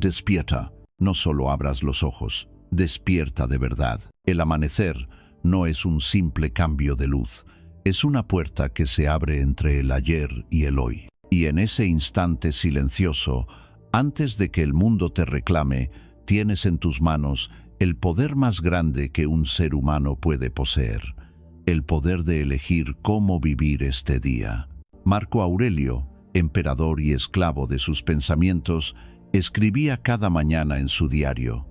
Despierta. No solo abras los ojos, despierta de verdad. El amanecer no es un simple cambio de luz, es una puerta que se abre entre el ayer y el hoy. Y en ese instante silencioso, antes de que el mundo te reclame, tienes en tus manos el poder más grande que un ser humano puede poseer, el poder de elegir cómo vivir este día. Marco Aurelio, emperador y esclavo de sus pensamientos, escribía cada mañana en su diario: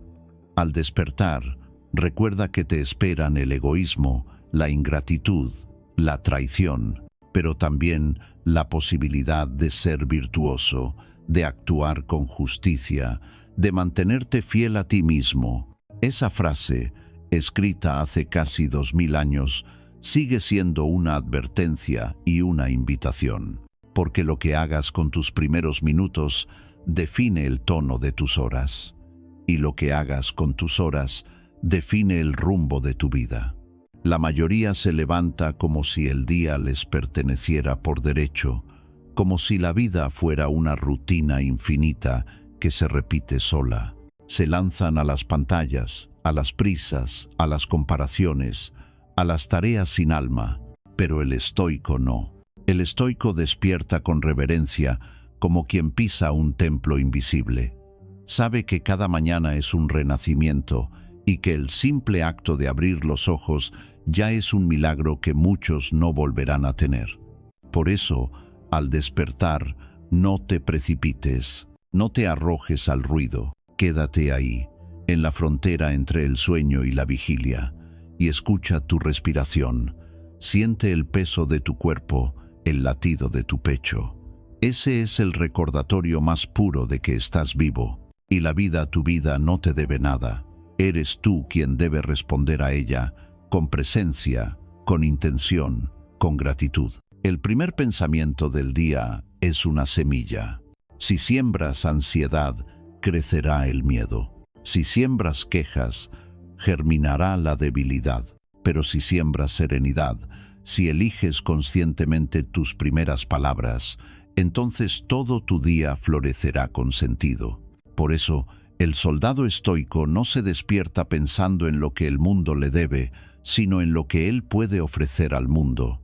al despertar, recuerda que te esperan el egoísmo, la ingratitud, la traición, pero también la posibilidad de ser virtuoso, de actuar con justicia, de mantenerte fiel a ti mismo. Esa frase, escrita hace casi 2000 años, sigue siendo una advertencia y una invitación, porque lo que hagas con tus primeros minutos define el tono de tus horas, y lo que hagas con tus horas define el rumbo de tu vida. La mayoría se levanta como si el día les perteneciera por derecho, como si la vida fuera una rutina infinita que se repite sola. Se lanzan a las pantallas, a las prisas, a las comparaciones, a las tareas sin alma, pero el estoico no. El estoico despierta con reverencia, como quien pisa un templo invisible. Sabe que cada mañana es un renacimiento y que el simple acto de abrir los ojos ya es un milagro que muchos no volverán a tener. Por eso, al despertar, no te precipites, no te arrojes al ruido, quédate ahí, en la frontera entre el sueño y la vigilia, y escucha tu respiración, siente el peso de tu cuerpo, el latido de tu pecho. Ese es el recordatorio más puro de que estás vivo, y la vida, tu vida, no te debe nada. Eres tú quien debe responder a ella, con presencia, con intención, con gratitud. El primer pensamiento del día es una semilla. Si siembras ansiedad, crecerá el miedo. Si siembras quejas, germinará la debilidad. Pero si siembras serenidad, si eliges conscientemente tus primeras palabras, entonces todo tu día florecerá con sentido. Por eso, el soldado estoico no se despierta pensando en lo que el mundo le debe, sino en lo que él puede ofrecer al mundo.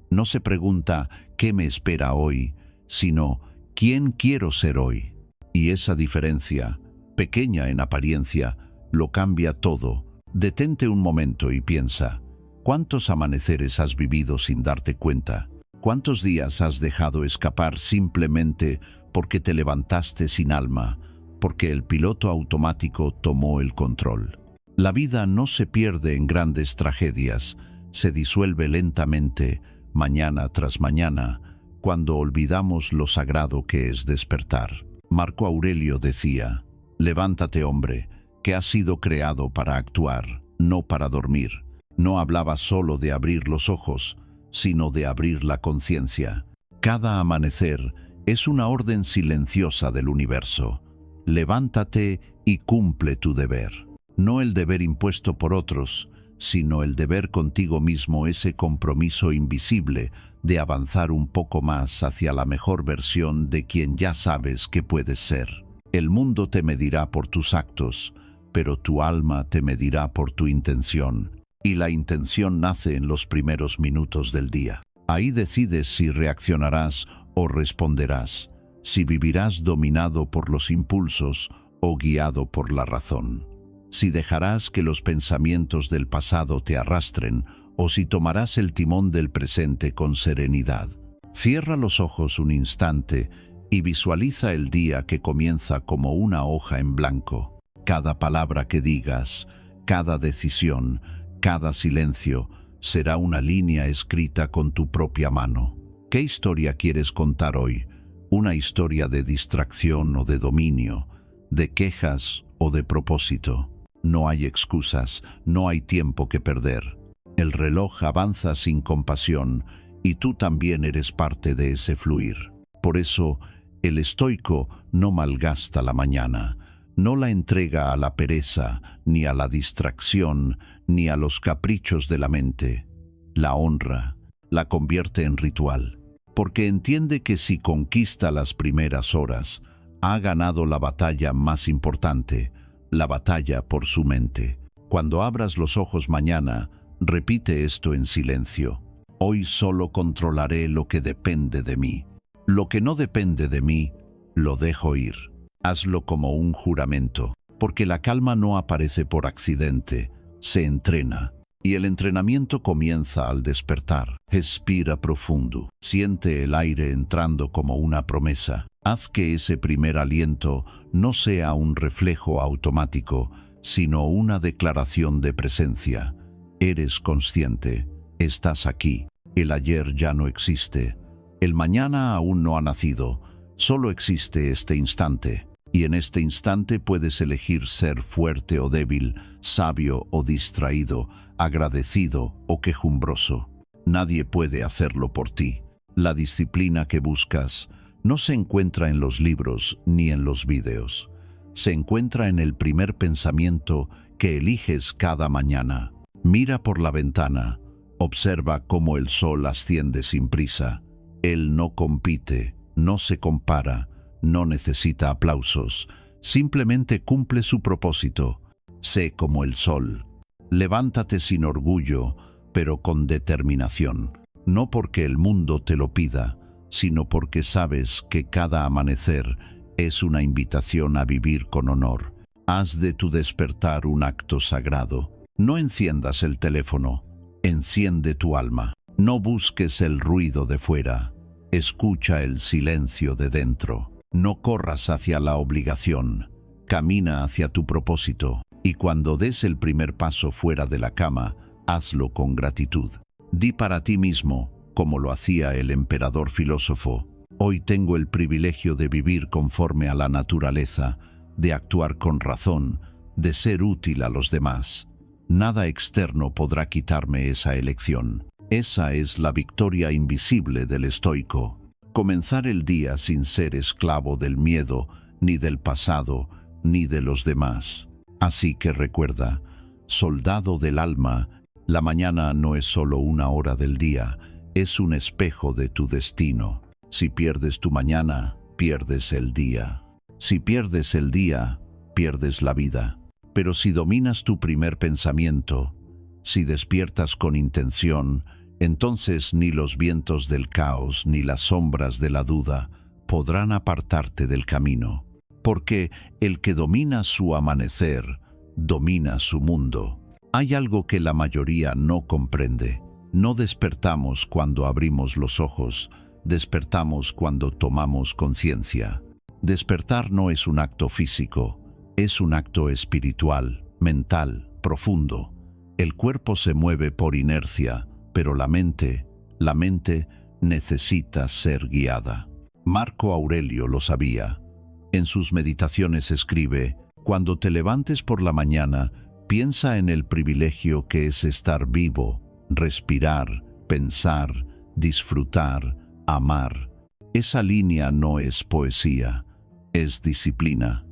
No se pregunta ¿qué me espera hoy?, sino ¿quién quiero ser hoy? Y esa diferencia, pequeña en apariencia, lo cambia todo. Detente un momento y piensa, ¿cuántos amaneceres has vivido sin darte cuenta? ¿Cuántos días has dejado escapar simplemente porque te levantaste sin alma, porque el piloto automático tomó el control? La vida no se pierde en grandes tragedias, se disuelve lentamente, mañana tras mañana, cuando olvidamos lo sagrado que es despertar. Marco Aurelio decía: levántate, hombre, que has sido creado para actuar, no para dormir. No hablaba solo de abrir los ojos, sino de abrir la conciencia. Cada amanecer es una orden silenciosa del universo. Levántate y cumple tu deber. No el deber impuesto por otros, sino el deber contigo mismo, ese compromiso invisible de avanzar un poco más hacia la mejor versión de quien ya sabes que puedes ser. El mundo te medirá por tus actos, pero tu alma te medirá por tu intención. Y la intención nace en los primeros minutos del día. Ahí decides si reaccionarás o responderás, si vivirás dominado por los impulsos o guiado por la razón, si dejarás que los pensamientos del pasado te arrastren o si tomarás el timón del presente con serenidad. Cierra los ojos un instante y visualiza el día que comienza como una hoja en blanco. Cada palabra que digas, cada decisión, cada silencio será una línea escrita con tu propia mano. ¿Qué historia quieres contar hoy? ¿Una historia de distracción o de dominio, de quejas o de propósito? No hay excusas, no hay tiempo que perder. El reloj avanza sin compasión y tú también eres parte de ese fluir. Por eso, el estoico no malgasta la mañana, no la entrega a la pereza, ni a la distracción, ni a los caprichos de la mente. La honra, la convierte en ritual, porque entiende que si conquista las primeras horas, ha ganado la batalla más importante, la batalla por su mente. Cuando abras los ojos mañana, repite esto en silencio. Hoy solo controlaré lo que depende de mí. Lo que no depende de mí, lo dejo ir. Hazlo como un juramento, porque la calma no aparece por accidente, se entrena. Y el entrenamiento comienza al despertar. Respira profundo. Siente el aire entrando como una promesa. Haz que ese primer aliento no sea un reflejo automático, sino una declaración de presencia. Eres consciente. Estás aquí. El ayer ya no existe. El mañana aún no ha nacido. Solo existe este instante. Y en este instante puedes elegir ser fuerte o débil, sabio o distraído, agradecido o quejumbroso. Nadie puede hacerlo por ti. La disciplina que buscas no se encuentra en los libros ni en los vídeos. Se encuentra en el primer pensamiento que eliges cada mañana. Mira por la ventana. Observa cómo el sol asciende sin prisa. Él no compite, no se compara, no necesita aplausos. Simplemente cumple su propósito. Sé como el sol. Levántate sin orgullo, pero con determinación. No porque el mundo te lo pida, sino porque sabes que cada amanecer es una invitación a vivir con honor. Haz de tu despertar un acto sagrado. No enciendas el teléfono, enciende tu alma. No busques el ruido de fuera, escucha el silencio de dentro. No corras hacia la obligación, camina hacia tu propósito. Y cuando des el primer paso fuera de la cama, hazlo con gratitud. Di para ti mismo, como lo hacía el emperador filósofo: hoy tengo el privilegio de vivir conforme a la naturaleza, de actuar con razón, de ser útil a los demás. Nada externo podrá quitarme esa elección. Esa es la victoria invisible del estoico. Comenzar el día sin ser esclavo del miedo, ni del pasado, ni de los demás. Así que recuerda, soldado del alma, la mañana no es solo una hora del día, es un espejo de tu destino. Si pierdes tu mañana, pierdes el día. Si pierdes el día, pierdes la vida. Pero si dominas tu primer pensamiento, si despiertas con intención, entonces ni los vientos del caos ni las sombras de la duda podrán apartarte del camino. Porque el que domina su amanecer, domina su mundo. Hay algo que la mayoría no comprende. No despertamos cuando abrimos los ojos, despertamos cuando tomamos conciencia. Despertar no es un acto físico, es un acto espiritual, mental, profundo. El cuerpo se mueve por inercia, pero la mente necesita ser guiada. Marco Aurelio lo sabía. En sus meditaciones escribe: cuando te levantes por la mañana, piensa en el privilegio que es estar vivo, respirar, pensar, disfrutar, amar. Esa línea no es poesía, es disciplina.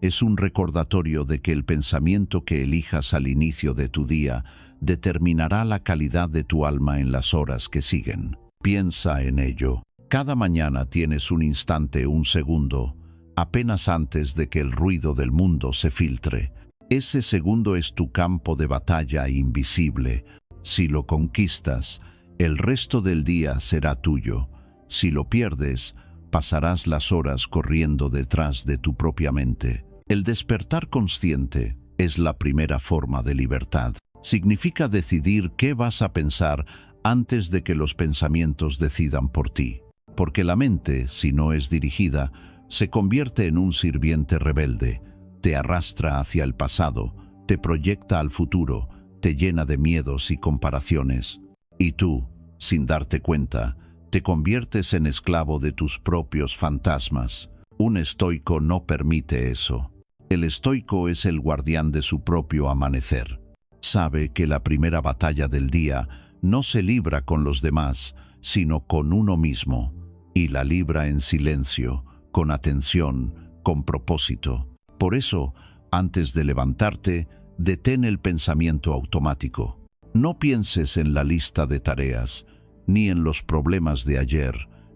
Es un recordatorio de que el pensamiento que elijas al inicio de tu día determinará la calidad de tu alma en las horas que siguen. Piensa en ello. Cada mañana tienes un instante, un segundo, apenas antes de que el ruido del mundo se filtre. Ese segundo es tu campo de batalla invisible. Si lo conquistas, el resto del día será tuyo. Si lo pierdes, pasarás las horas corriendo detrás de tu propia mente. El despertar consciente es la primera forma de libertad. Significa decidir qué vas a pensar antes de que los pensamientos decidan por ti. Porque la mente, si no es dirigida, se convierte en un sirviente rebelde. Te arrastra hacia el pasado, te proyecta al futuro, te llena de miedos y comparaciones. Y tú, sin darte cuenta, te conviertes en esclavo de tus propios fantasmas. Un estoico no permite eso. El estoico es el guardián de su propio amanecer. Sabe que la primera batalla del día no se libra con los demás, sino con uno mismo, y la libra en silencio, con atención, con propósito. Por eso, antes de levantarte, detén el pensamiento automático. No pienses en la lista de tareas, ni en los problemas de ayer,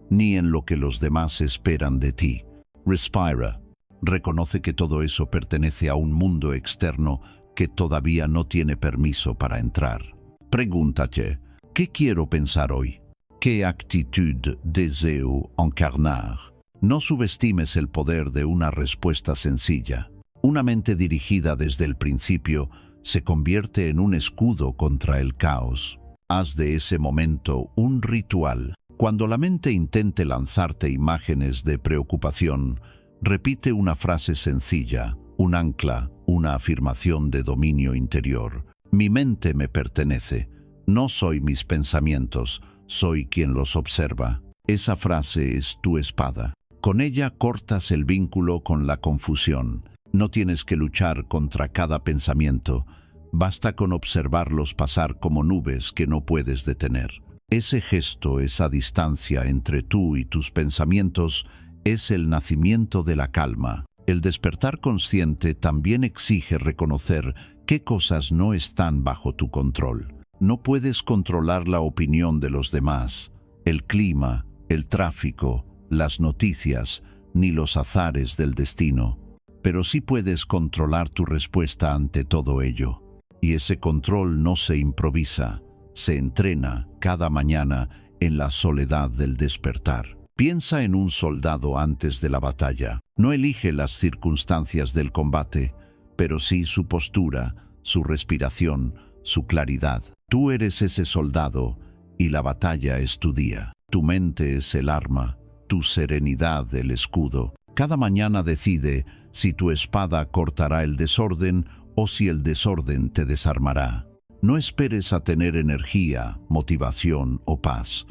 ni en lo que los demás esperan de ti. Respira. Reconoce que todo eso pertenece a un mundo externo que todavía no tiene permiso para entrar. Pregúntate, ¿qué quiero pensar hoy? ¿Qué actitud deseo encarnar? No subestimes el poder de una respuesta sencilla. Una mente dirigida desde el principio se convierte en un escudo contra el caos. Haz de ese momento un ritual. Cuando la mente intente lanzarte imágenes de preocupación, repite una frase sencilla, un ancla, una afirmación de dominio interior. Mi mente me pertenece. No soy mis pensamientos, soy quien los observa. Esa frase es tu espada. Con ella cortas el vínculo con la confusión. No tienes que luchar contra cada pensamiento. Basta con observarlos pasar como nubes que no puedes detener. Ese gesto, esa distancia entre tú y tus pensamientos, es el nacimiento de la calma. El despertar consciente también exige reconocer qué cosas no están bajo tu control. No puedes controlar la opinión de los demás, el clima, el tráfico, las noticias, ni los azares del destino. Pero sí puedes controlar tu respuesta ante todo ello. Y ese control no se improvisa, se entrena cada mañana en la soledad del despertar. Piensa en un soldado antes de la batalla. No elige las circunstancias del combate, pero sí su postura, su respiración, su claridad. Tú eres ese soldado y la batalla es tu día. Tu mente es el arma, tu serenidad el escudo. Cada mañana decide si tu espada cortará el desorden o si el desorden te desarmará. No esperes a tener energía, motivación o paz.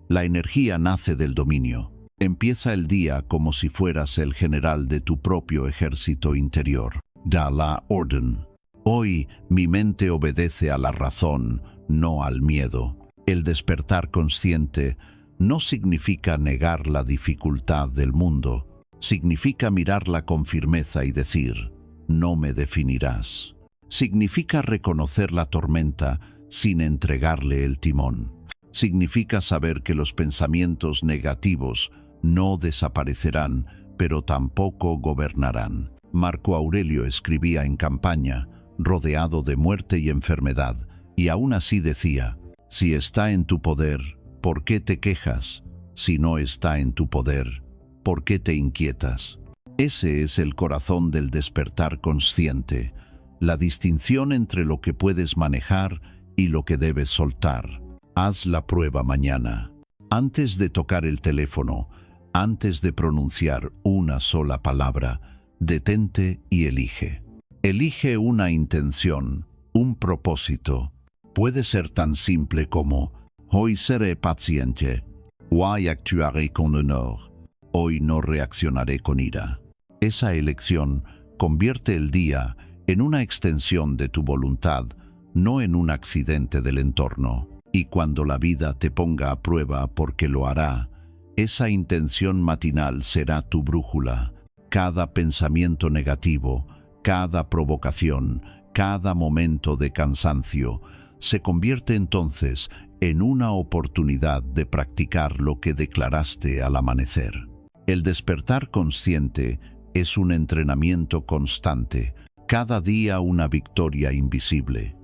La energía nace del dominio. Empieza el día como si fueras el general de tu propio ejército interior. Da la orden. Hoy mi mente obedece a la razón, no al miedo. El despertar consciente no significa negar la dificultad del mundo. Significa mirarla con firmeza y decir, no me definirás. Significa reconocer la tormenta sin entregarle el timón. Significa saber que los pensamientos negativos no desaparecerán, pero tampoco gobernarán. Marco Aurelio escribía en campaña, rodeado de muerte y enfermedad, y aún así decía, si está en tu poder, ¿por qué te quejas? Si no está en tu poder, ¿por qué te inquietas? Ese es el corazón del despertar consciente, la distinción entre lo que puedes manejar y lo que debes soltar. Haz la prueba mañana. Antes de tocar el teléfono, antes de pronunciar una sola palabra, detente y elige. Elige una intención, un propósito. Puede ser tan simple como, hoy seré paciente, hoy actuaré con honor, hoy no reaccionaré con ira. Esa elección convierte el día en una extensión de tu voluntad, no en un accidente del entorno. Y cuando la vida te ponga a prueba, porque lo hará, esa intención matinal será tu brújula. Cada pensamiento negativo, cada provocación, cada momento de cansancio, se convierte entonces en una oportunidad de practicar lo que declaraste al amanecer. El despertar consciente es un entrenamiento constante, cada día una victoria invisible,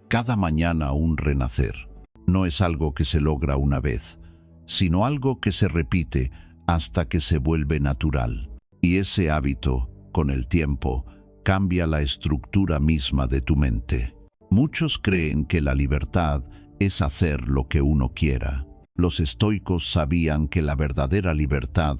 cada mañana un renacer. No es algo que se logra una vez, sino algo que se repite hasta que se vuelve natural. Y ese hábito, con el tiempo, cambia la estructura misma de tu mente. Muchos creen que la libertad es hacer lo que uno quiera. Los estoicos sabían que la verdadera libertad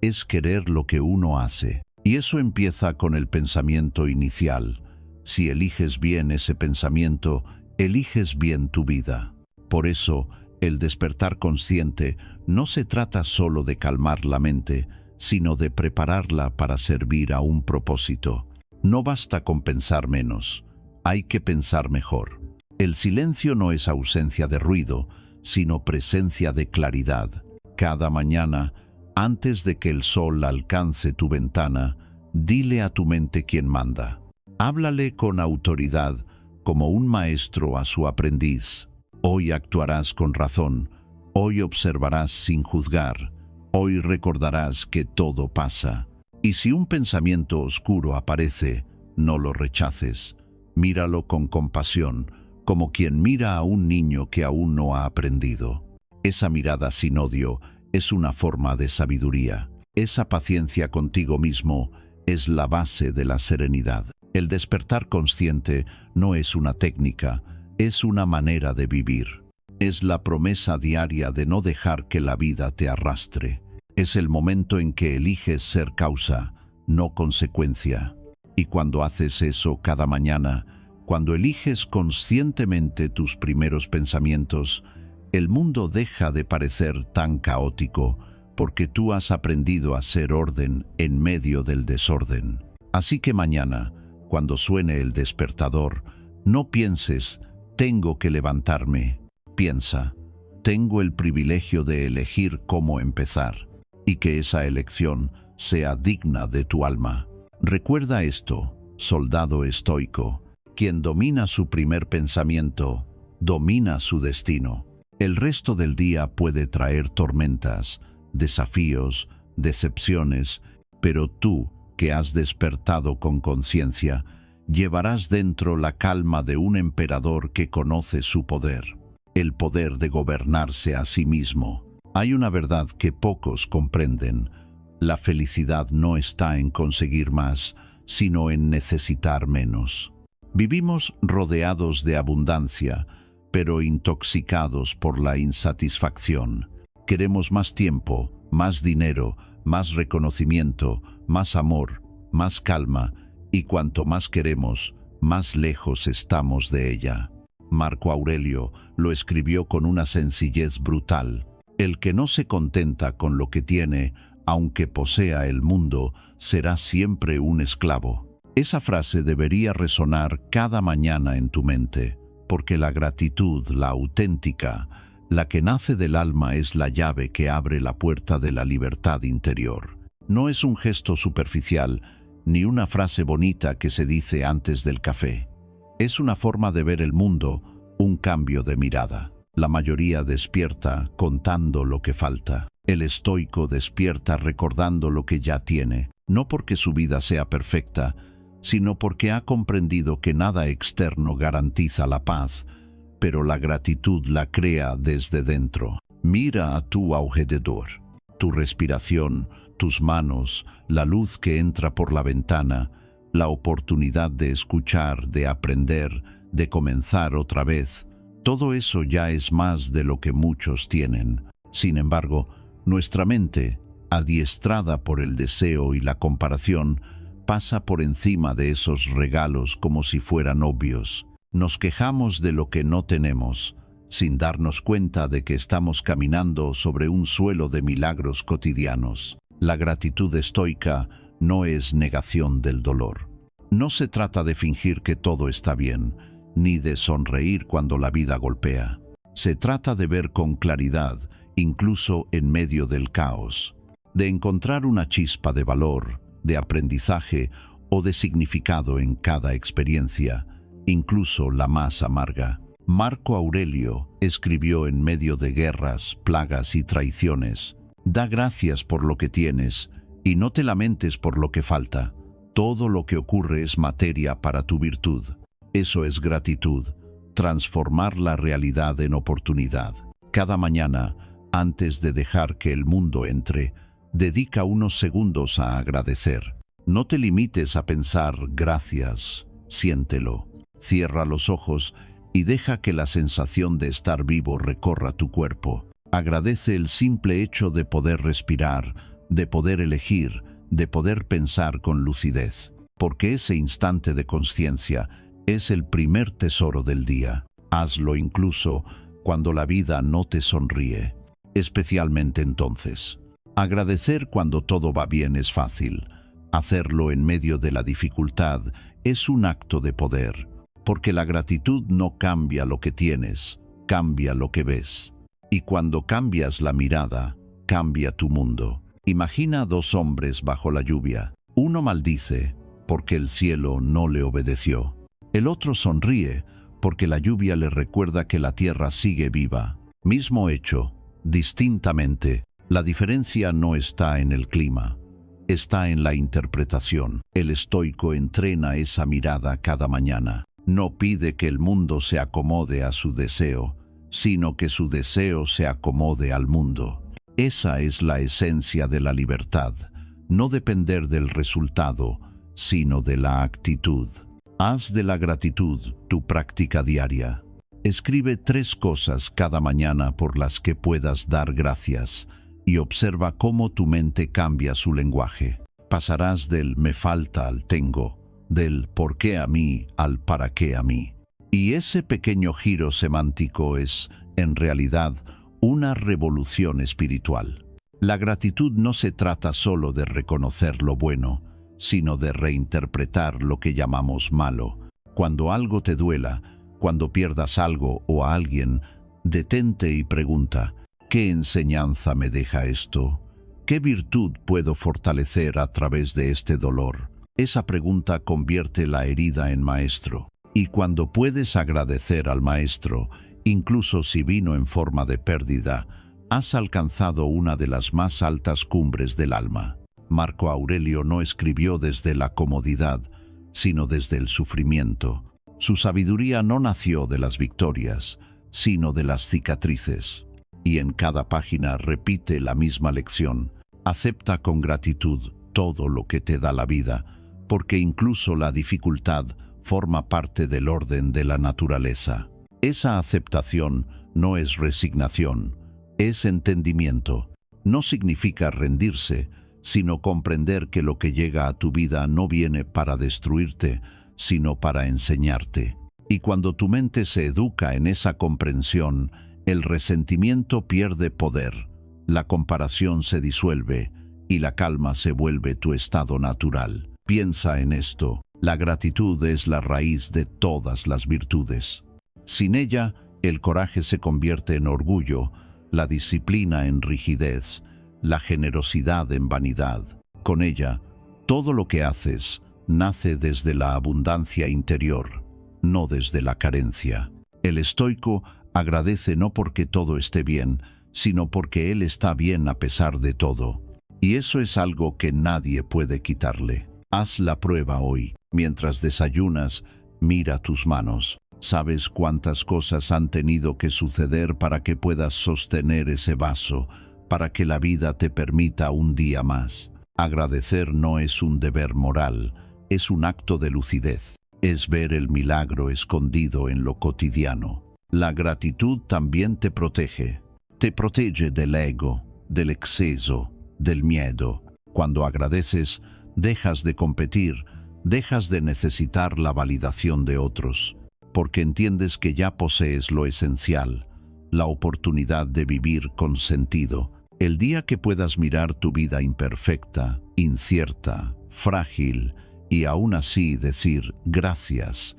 es querer lo que uno hace. Y eso empieza con el pensamiento inicial. Si eliges bien ese pensamiento, eliges bien tu vida. Por eso, el despertar consciente no se trata solo de calmar la mente, sino de prepararla para servir a un propósito. No basta con pensar menos, hay que pensar mejor. El silencio no es ausencia de ruido, sino presencia de claridad. Cada mañana, antes de que el sol alcance tu ventana, dile a tu mente quién manda. Háblale con autoridad, como un maestro a su aprendiz. Hoy actuarás con razón, hoy observarás sin juzgar, hoy recordarás que todo pasa. Y si un pensamiento oscuro aparece, no lo rechaces. Míralo con compasión, como quien mira a un niño que aún no ha aprendido. Esa mirada sin odio es una forma de sabiduría. Esa paciencia contigo mismo es la base de la serenidad. El despertar consciente no es una técnica, es una manera de vivir. Es la promesa diaria de no dejar que la vida te arrastre. Es el momento en que eliges ser causa, no consecuencia. Y cuando haces eso cada mañana, cuando eliges conscientemente tus primeros pensamientos, el mundo deja de parecer tan caótico, porque tú has aprendido a ser orden en medio del desorden. Así que mañana, cuando suene el despertador, no pienses, tengo que levantarme. Piensa, tengo el privilegio de elegir cómo empezar, y que esa elección sea digna de tu alma. Recuerda esto, soldado estoico, quien domina su primer pensamiento, domina su destino. El resto del día puede traer tormentas, desafíos, decepciones, pero tú, que has despertado con conciencia, llevarás dentro la calma de un emperador que conoce su poder, el poder de gobernarse a sí mismo. Hay una verdad que pocos comprenden: la felicidad no está en conseguir más, sino en necesitar menos. Vivimos rodeados de abundancia, pero intoxicados por la insatisfacción. Queremos más tiempo, más dinero, más reconocimiento, más amor, más calma, y cuanto más queremos, más lejos estamos de ella. Marco Aurelio lo escribió con una sencillez brutal: el que no se contenta con lo que tiene, aunque posea el mundo, será siempre un esclavo. Esa frase debería resonar cada mañana en tu mente, porque la gratitud, la auténtica, la que nace del alma, es la llave que abre la puerta de la libertad interior. No es un gesto superficial, ni una frase bonita que se dice antes del café. Es una forma de ver el mundo, un cambio de mirada. La mayoría despierta contando lo que falta. El estoico despierta recordando lo que ya tiene, no porque su vida sea perfecta, sino porque ha comprendido que nada externo garantiza la paz, pero la gratitud la crea desde dentro. Mira a tu alrededor, tu respiración, tus manos, la luz que entra por la ventana, la oportunidad de escuchar, de aprender, de comenzar otra vez. Todo eso ya es más de lo que muchos tienen. Sin embargo, nuestra mente, adiestrada por el deseo y la comparación, pasa por encima de esos regalos como si fueran obvios. Nos quejamos de lo que no tenemos, sin darnos cuenta de que estamos caminando sobre un suelo de milagros cotidianos. La gratitud estoica no es negación del dolor. No se trata de fingir que todo está bien, ni de sonreír cuando la vida golpea. Se trata de ver con claridad, incluso en medio del caos, de encontrar una chispa de valor, de aprendizaje o de significado en cada experiencia, incluso la más amarga. Marco Aurelio escribió en medio de guerras, plagas y traiciones: da gracias por lo que tienes y no te lamentes por lo que falta. Todo lo que ocurre es materia para tu virtud. Eso es gratitud, transformar la realidad en oportunidad. Cada mañana, antes de dejar que el mundo entre, dedica unos segundos a agradecer. No te limites a pensar gracias, siéntelo. Cierra los ojos y deja que la sensación de estar vivo recorra tu cuerpo. Agradece el simple hecho de poder respirar, de poder elegir, de poder pensar con lucidez, porque ese instante de conciencia es el primer tesoro del día. Hazlo incluso cuando la vida no te sonríe, especialmente entonces. Agradecer cuando todo va bien es fácil. Hacerlo en medio de la dificultad es un acto de poder, porque la gratitud no cambia lo que tienes, cambia lo que ves. Y cuando cambias la mirada, cambia tu mundo. Imagina dos hombres bajo la lluvia. Uno maldice porque el cielo no le obedeció. El otro sonríe porque la lluvia le recuerda que la tierra sigue viva. Mismo hecho, distintamente. La diferencia no está en el clima, está en la interpretación. El estoico entrena esa mirada cada mañana. No pide que el mundo se acomode a su deseo, sino que su deseo se acomode al mundo. Esa es la esencia de la libertad, no depender del resultado, sino de la actitud. Haz de la gratitud tu práctica diaria. Escribe 3 cosas cada mañana por las que puedas dar gracias y observa cómo tu mente cambia su lenguaje. Pasarás del me falta al tengo, del por qué a mí al para qué a mí. Y ese pequeño giro semántico es, en realidad, una revolución espiritual. La gratitud no se trata solo de reconocer lo bueno, sino de reinterpretar lo que llamamos malo. Cuando algo te duela, cuando pierdas algo o a alguien, detente y pregunta, ¿qué enseñanza me deja esto? ¿Qué virtud puedo fortalecer a través de este dolor? Esa pregunta convierte la herida en maestro. Y cuando puedes agradecer al maestro, incluso si vino en forma de pérdida, has alcanzado una de las más altas cumbres del alma. Marco Aurelio no escribió desde la comodidad, sino desde el sufrimiento. Su sabiduría no nació de las victorias, sino de las cicatrices. Y en cada página repite la misma lección. Acepta con gratitud todo lo que te da la vida, porque incluso la dificultad forma parte del orden de la naturaleza. Esa aceptación no es resignación, es entendimiento. No significa rendirse, sino comprender que lo que llega a tu vida no viene para destruirte, sino para enseñarte. Y cuando tu mente se educa en esa comprensión, el resentimiento pierde poder, la comparación se disuelve y la calma se vuelve tu estado natural. Piensa en esto, la gratitud es la raíz de todas las virtudes. Sin ella, el coraje se convierte en orgullo, la disciplina en rigidez, la generosidad en vanidad. Con ella, todo lo que haces nace desde la abundancia interior, no desde la carencia. El estoico agradece no porque todo esté bien, sino porque él está bien a pesar de todo. Y eso es algo que nadie puede quitarle. Haz la prueba hoy. Mientras desayunas, mira tus manos. ¿Sabes cuántas cosas han tenido que suceder para que puedas sostener ese vaso, para que la vida te permita un día más? Agradecer no es un deber moral, es un acto de lucidez. Es ver el milagro escondido en lo cotidiano. La gratitud también te protege. Te protege del ego, del exceso, del miedo. Cuando agradeces, dejas de competir, dejas de necesitar la validación de otros, porque entiendes que ya posees lo esencial, la oportunidad de vivir con sentido. El día que puedas mirar tu vida imperfecta, incierta, frágil, y aún así decir gracias,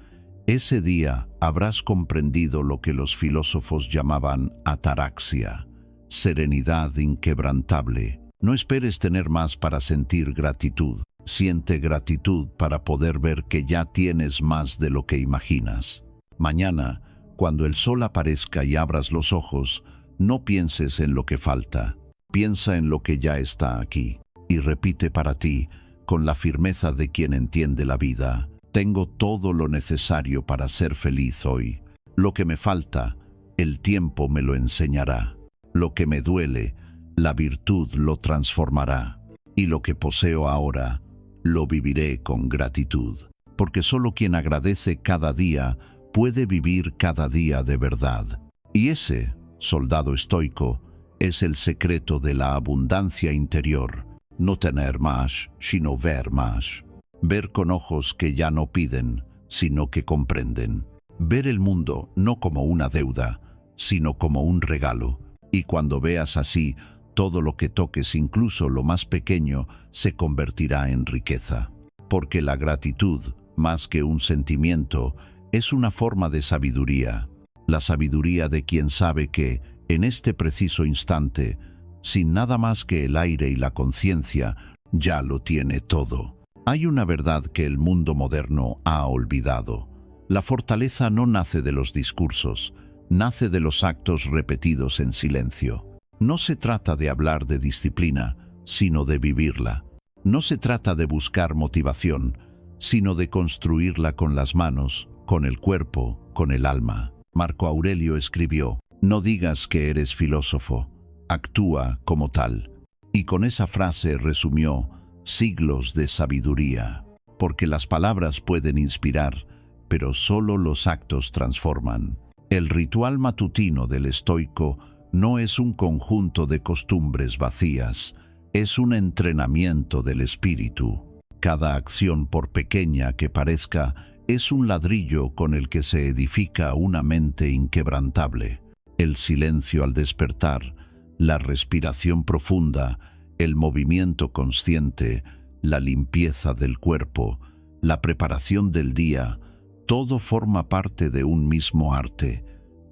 ese día habrás comprendido lo que los filósofos llamaban ataraxia, serenidad inquebrantable. No esperes tener más para sentir gratitud. Siente gratitud para poder ver que ya tienes más de lo que imaginas. Mañana, cuando el sol aparezca y abras los ojos, no pienses en lo que falta. Piensa en lo que ya está aquí. Y repite para ti, con la firmeza de quien entiende la vida: tengo todo lo necesario para ser feliz hoy. Lo que me falta, el tiempo me lo enseñará. Lo que me duele, la virtud lo transformará. Y lo que poseo ahora, lo viviré con gratitud. Porque solo quien agradece cada día puede vivir cada día de verdad. Y ese, soldado estoico, es el secreto de la abundancia interior. No tener más, sino ver más. Ver con ojos que ya no piden, sino que comprenden. Ver el mundo no como una deuda, sino como un regalo. Y cuando veas así, todo lo que toques, incluso lo más pequeño, se convertirá en riqueza. Porque la gratitud, más que un sentimiento, es una forma de sabiduría. La sabiduría de quien sabe que, en este preciso instante, sin nada más que el aire y la conciencia, ya lo tiene todo. Hay una verdad que el mundo moderno ha olvidado. La fortaleza no nace de los discursos, nace de los actos repetidos en silencio. No se trata de hablar de disciplina, sino de vivirla. No se trata de buscar motivación, sino de construirla con las manos, con el cuerpo, con el alma. Marco Aurelio escribió: no digas que eres filósofo, actúa como tal. Y con esa frase resumió siglos de sabiduría, porque las palabras pueden inspirar, pero solo los actos transforman. El ritual matutino del estoico no es un conjunto de costumbres vacías, es un entrenamiento del espíritu. Cada acción, por pequeña que parezca, es un ladrillo con el que se edifica una mente inquebrantable. El silencio al despertar, la respiración profunda, el movimiento consciente, la limpieza del cuerpo, la preparación del día, todo forma parte de un mismo arte,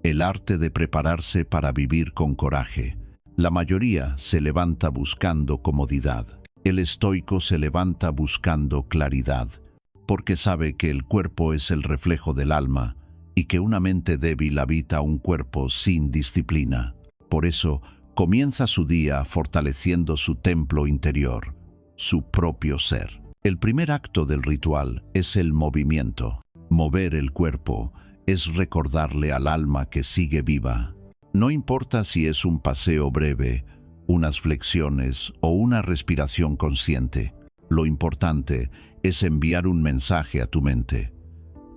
el arte de prepararse para vivir con coraje. La mayoría se levanta buscando comodidad. El estoico se levanta buscando claridad, porque sabe que el cuerpo es el reflejo del alma y que una mente débil habita un cuerpo sin disciplina. Por eso, comienza su día fortaleciendo su templo interior, su propio ser. El primer acto del ritual es el movimiento. Mover el cuerpo es recordarle al alma que sigue viva. No importa si es un paseo breve, unas flexiones o una respiración consciente. Lo importante es enviar un mensaje a tu mente.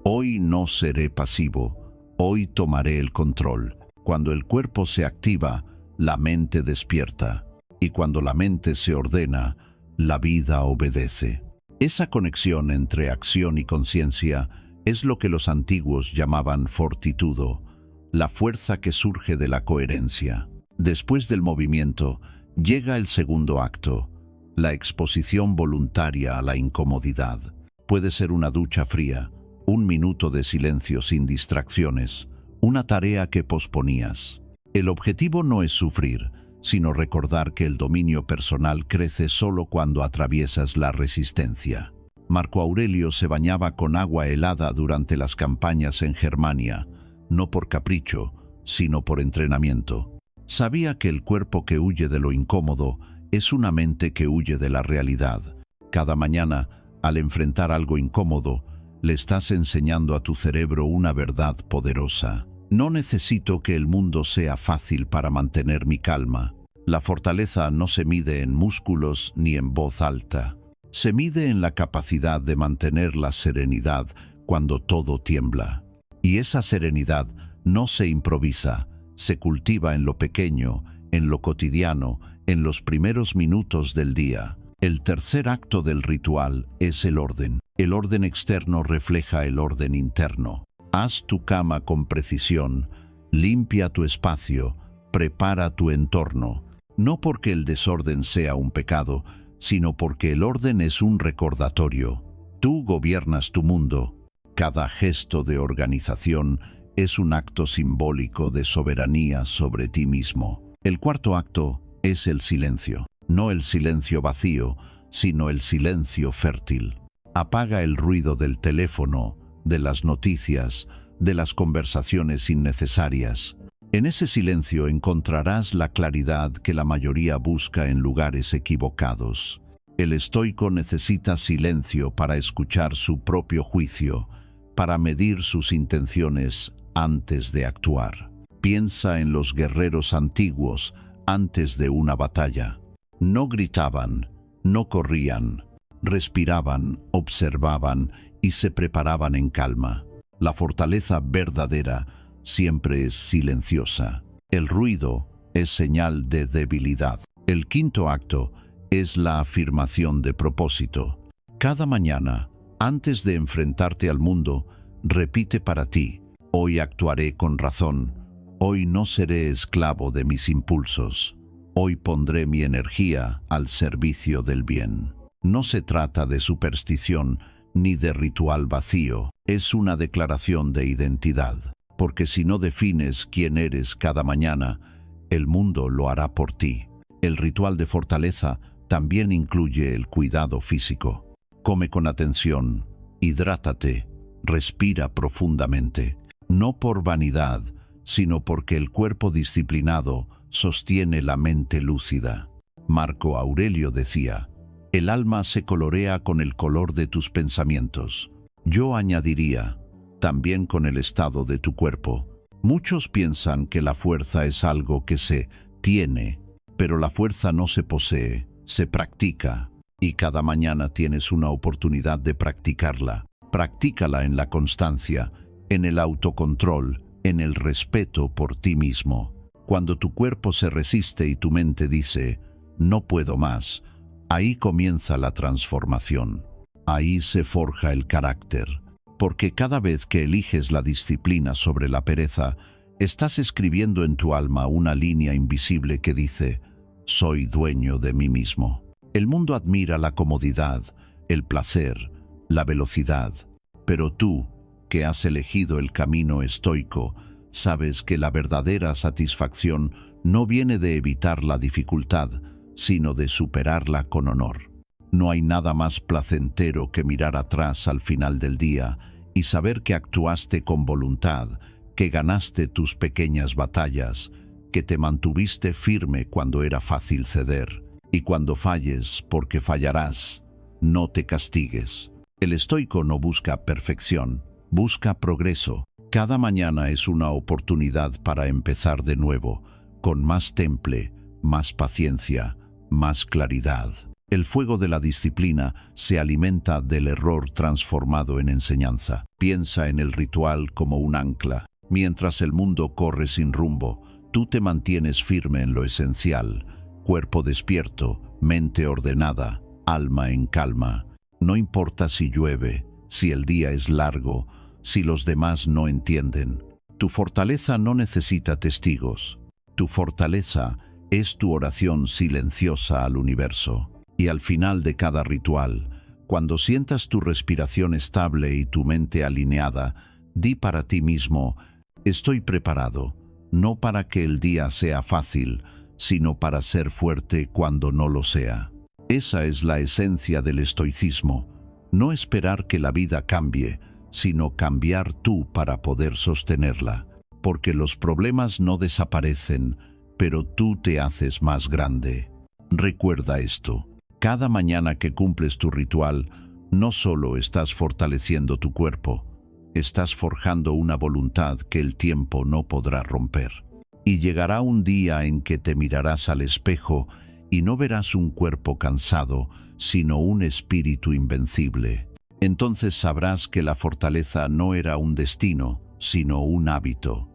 Hoy no seré pasivo, hoy tomaré el control. Cuando el cuerpo se activa, la mente despierta, y cuando la mente se ordena, la vida obedece. Esa conexión entre acción y conciencia es lo que los antiguos llamaban fortitudo, la fuerza que surge de la coherencia. Después del movimiento, llega el segundo acto, la exposición voluntaria a la incomodidad. Puede ser una ducha fría, un minuto de silencio sin distracciones, una tarea que posponías. El objetivo no es sufrir, sino recordar que el dominio personal crece solo cuando atraviesas la resistencia. Marco Aurelio se bañaba con agua helada durante las campañas en Germania, no por capricho, sino por entrenamiento. Sabía que el cuerpo que huye de lo incómodo es una mente que huye de la realidad. Cada mañana, al enfrentar algo incómodo, le estás enseñando a tu cerebro una verdad poderosa. No necesito que el mundo sea fácil para mantener mi calma. La fortaleza no se mide en músculos ni en voz alta. Se mide en la capacidad de mantener la serenidad cuando todo tiembla. Y esa serenidad no se improvisa, se cultiva en lo pequeño, en lo cotidiano, en los primeros minutos del día. El tercer acto del ritual es el orden. El orden externo refleja el orden interno. Haz tu cama con precisión, limpia tu espacio, prepara tu entorno. No porque el desorden sea un pecado, sino porque el orden es un recordatorio. Tú gobiernas tu mundo. Cada gesto de organización es un acto simbólico de soberanía sobre ti mismo. El cuarto acto es el silencio. No el silencio vacío, sino el silencio fértil. Apaga el ruido del teléfono, de las noticias, de las conversaciones innecesarias. En ese silencio encontrarás la claridad que la mayoría busca en lugares equivocados. El estoico necesita silencio para escuchar su propio juicio, para medir sus intenciones antes de actuar. Piensa en los guerreros antiguos antes de una batalla. No gritaban, no corrían, respiraban, observaban y se preparaban en calma. La fortaleza verdadera siempre es silenciosa. El ruido es señal de debilidad. El quinto acto es la afirmación de propósito. Cada mañana, antes de enfrentarte al mundo, repite para ti: hoy actuaré con razón, hoy no seré esclavo de mis impulsos, hoy pondré mi energía al servicio del bien. No se trata de superstición ni de ritual vacío, es una declaración de identidad, porque si no defines quién eres cada mañana, el mundo lo hará por ti. El ritual de fortaleza también incluye el cuidado físico. Come con atención, hidrátate, respira profundamente, no por vanidad, sino porque el cuerpo disciplinado sostiene la mente lúcida. Marco Aurelio decía: El alma se colorea con el color de tus pensamientos. Yo añadiría, también con el estado de tu cuerpo. Muchos piensan que la fuerza es algo que se tiene, pero la fuerza no se posee, se practica. Y cada mañana tienes una oportunidad de practicarla. Practícala en la constancia, en el autocontrol, en el respeto por ti mismo. Cuando tu cuerpo se resiste y tu mente dice, no puedo más, ahí comienza la transformación. Ahí se forja el carácter. Porque cada vez que eliges la disciplina sobre la pereza, estás escribiendo en tu alma una línea invisible que dice, soy dueño de mí mismo. El mundo admira la comodidad, el placer, la velocidad, pero tú, que has elegido el camino estoico, sabes que la verdadera satisfacción no viene de evitar la dificultad, sino de superarla con honor. No hay nada más placentero que mirar atrás al final del día y saber que actuaste con voluntad, que ganaste tus pequeñas batallas, que te mantuviste firme cuando era fácil ceder. Y cuando falles, porque fallarás, no te castigues. El estoico no busca perfección, busca progreso. Cada mañana es una oportunidad para empezar de nuevo, con más temple, más paciencia, más claridad. El fuego de la disciplina se alimenta del error transformado en enseñanza. Piensa en el ritual como un ancla. Mientras el mundo corre sin rumbo, tú te mantienes firme en lo esencial. Cuerpo despierto, mente ordenada, alma en calma. No importa si llueve, si el día es largo, si los demás no entienden. Tu fortaleza no necesita testigos. Tu fortaleza es tu oración silenciosa al universo. Y al final de cada ritual, cuando sientas tu respiración estable y tu mente alineada, di para ti mismo, estoy preparado, no para que el día sea fácil, sino para ser fuerte cuando no lo sea. Esa es la esencia del estoicismo, no esperar que la vida cambie, sino cambiar tú para poder sostenerla, porque los problemas no desaparecen, pero tú te haces más grande. Recuerda esto, cada mañana que cumples tu ritual, no solo estás fortaleciendo tu cuerpo, estás forjando una voluntad que el tiempo no podrá romper. Y llegará un día en que te mirarás al espejo y no verás un cuerpo cansado, sino un espíritu invencible. Entonces sabrás que la fortaleza no era un destino, sino un hábito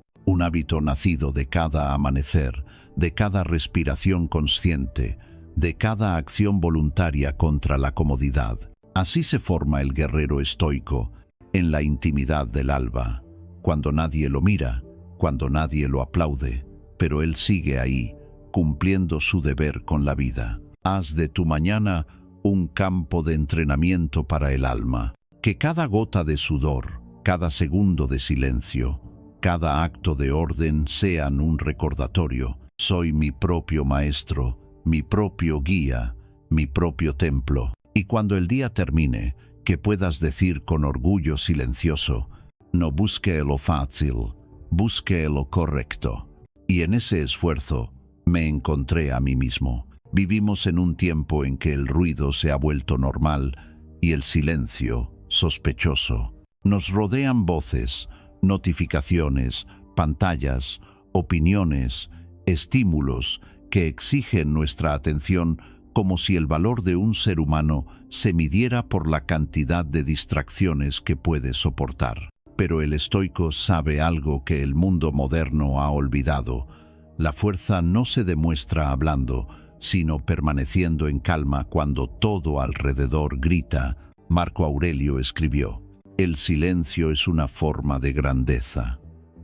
nacido de cada amanecer, de cada respiración consciente, de cada acción voluntaria contra la comodidad. Así se forma el guerrero estoico, en la intimidad del alba, cuando nadie lo mira, cuando nadie lo aplaude, pero él sigue ahí, cumpliendo su deber con la vida. Haz de tu mañana un campo de entrenamiento para el alma. Que cada gota de sudor, cada segundo de silencio, cada acto de orden sean un recordatorio. Soy mi propio maestro, mi propio guía, mi propio templo. Y cuando el día termine, que puedas decir con orgullo silencioso, no busque lo fácil, busque lo correcto. Y en ese esfuerzo me encontré a mí mismo. Vivimos en un tiempo en que el ruido se ha vuelto normal y el silencio sospechoso. Nos rodean voces, notificaciones, pantallas, opiniones, estímulos que exigen nuestra atención como si el valor de un ser humano se midiera por la cantidad de distracciones que puede soportar. Pero el estoico sabe algo que el mundo moderno ha olvidado. La fuerza no se demuestra hablando, sino permaneciendo en calma cuando todo alrededor grita. Marco Aurelio escribió, «El silencio es una forma de grandeza.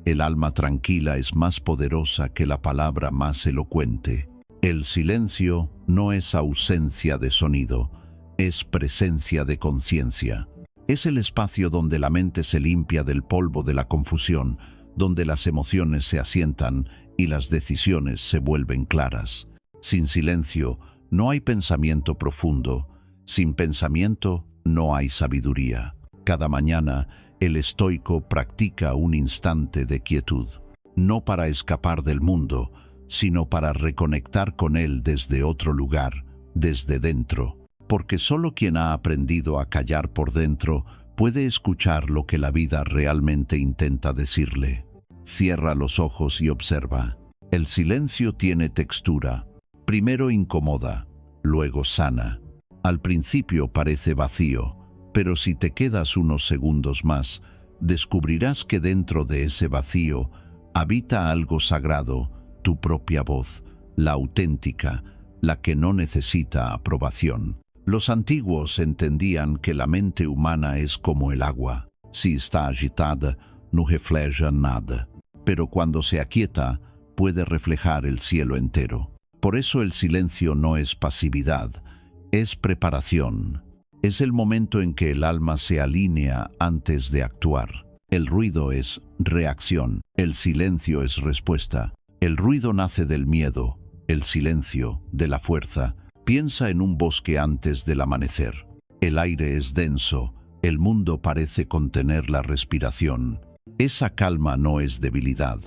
El alma tranquila es más poderosa que la palabra más elocuente». El silencio no es ausencia de sonido, es presencia de conciencia. Es el espacio donde la mente se limpia del polvo de la confusión, donde las emociones se asientan y las decisiones se vuelven claras. Sin silencio no hay pensamiento profundo, sin pensamiento no hay sabiduría. Cada mañana el estoico practica un instante de quietud, no para escapar del mundo, sino para reconectar con él desde otro lugar, desde dentro. porque solo quien ha aprendido a callar por dentro puede escuchar lo que la vida realmente intenta decirle. Cierra los ojos y observa. El silencio tiene textura. Primero incomoda, luego sana. Al principio parece vacío, pero si te quedas unos segundos más, descubrirás que dentro de ese vacío habita algo sagrado, tu propia voz, la auténtica, la que no necesita aprobación. Los antiguos entendían que la mente humana es como el agua. Si está agitada, no refleja nada. Pero cuando se aquieta, puede reflejar el cielo entero. Por eso el silencio no es pasividad, es preparación. Es el momento en que el alma se alinea antes de actuar. El ruido es reacción, el silencio es respuesta. El ruido nace del miedo, el silencio de la fuerza. Piensa en un bosque antes del amanecer. El aire es denso, el mundo parece contener la respiración. Esa calma no es debilidad,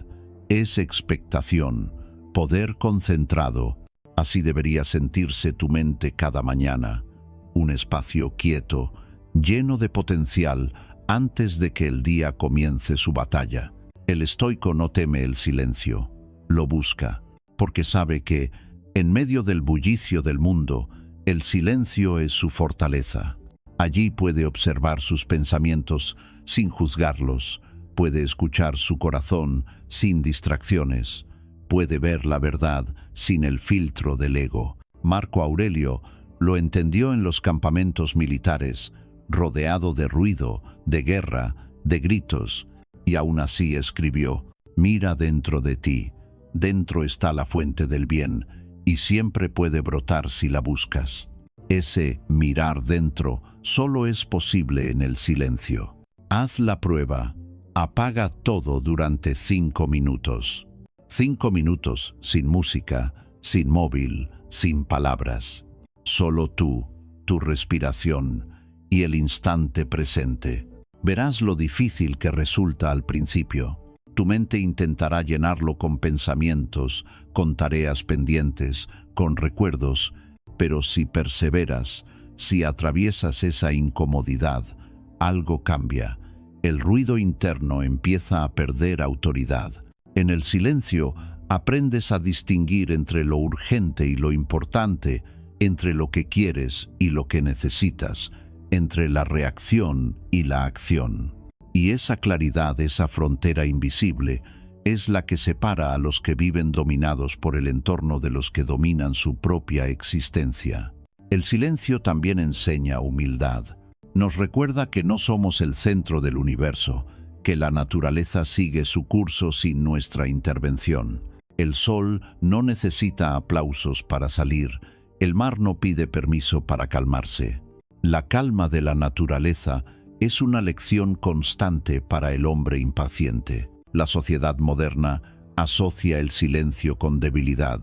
es expectación, poder concentrado. Así debería sentirse tu mente cada mañana. Un espacio quieto, lleno de potencial, antes de que el día comience su batalla. El estoico no teme el silencio, lo busca, porque sabe que, en medio del bullicio del mundo, el silencio es su fortaleza. Allí puede observar sus pensamientos sin juzgarlos, puede escuchar su corazón sin distracciones, puede ver la verdad sin el filtro del ego. Marco Aurelio lo entendió en los campamentos militares, rodeado de ruido, de guerra, de gritos, y aún así escribió: «Mira dentro de ti, dentro está la fuente del bien, y siempre puede brotar si la buscas». Ese mirar dentro solo es posible en el silencio. Haz la prueba. Apaga todo durante 5 minutos. 5 minutos sin música, sin móvil, sin palabras. Solo tú, tu respiración y el instante presente. Verás lo difícil que resulta al principio. Tu mente intentará llenarlo con pensamientos, con tareas pendientes, con recuerdos, pero si perseveras, si atraviesas esa incomodidad, algo cambia. El ruido interno empieza a perder autoridad. En el silencio aprendes a distinguir entre lo urgente y lo importante, entre lo que quieres y lo que necesitas, entre la reacción y la acción. Y esa claridad, esa frontera invisible, es la que separa a los que viven dominados por el entorno de los que dominan su propia existencia. El silencio también enseña humildad. Nos recuerda que no somos el centro del universo, que la naturaleza sigue su curso sin nuestra intervención. El sol no necesita aplausos para salir, el mar no pide permiso para calmarse. La calma de la naturaleza es una lección constante para el hombre impaciente. La sociedad moderna asocia el silencio con debilidad.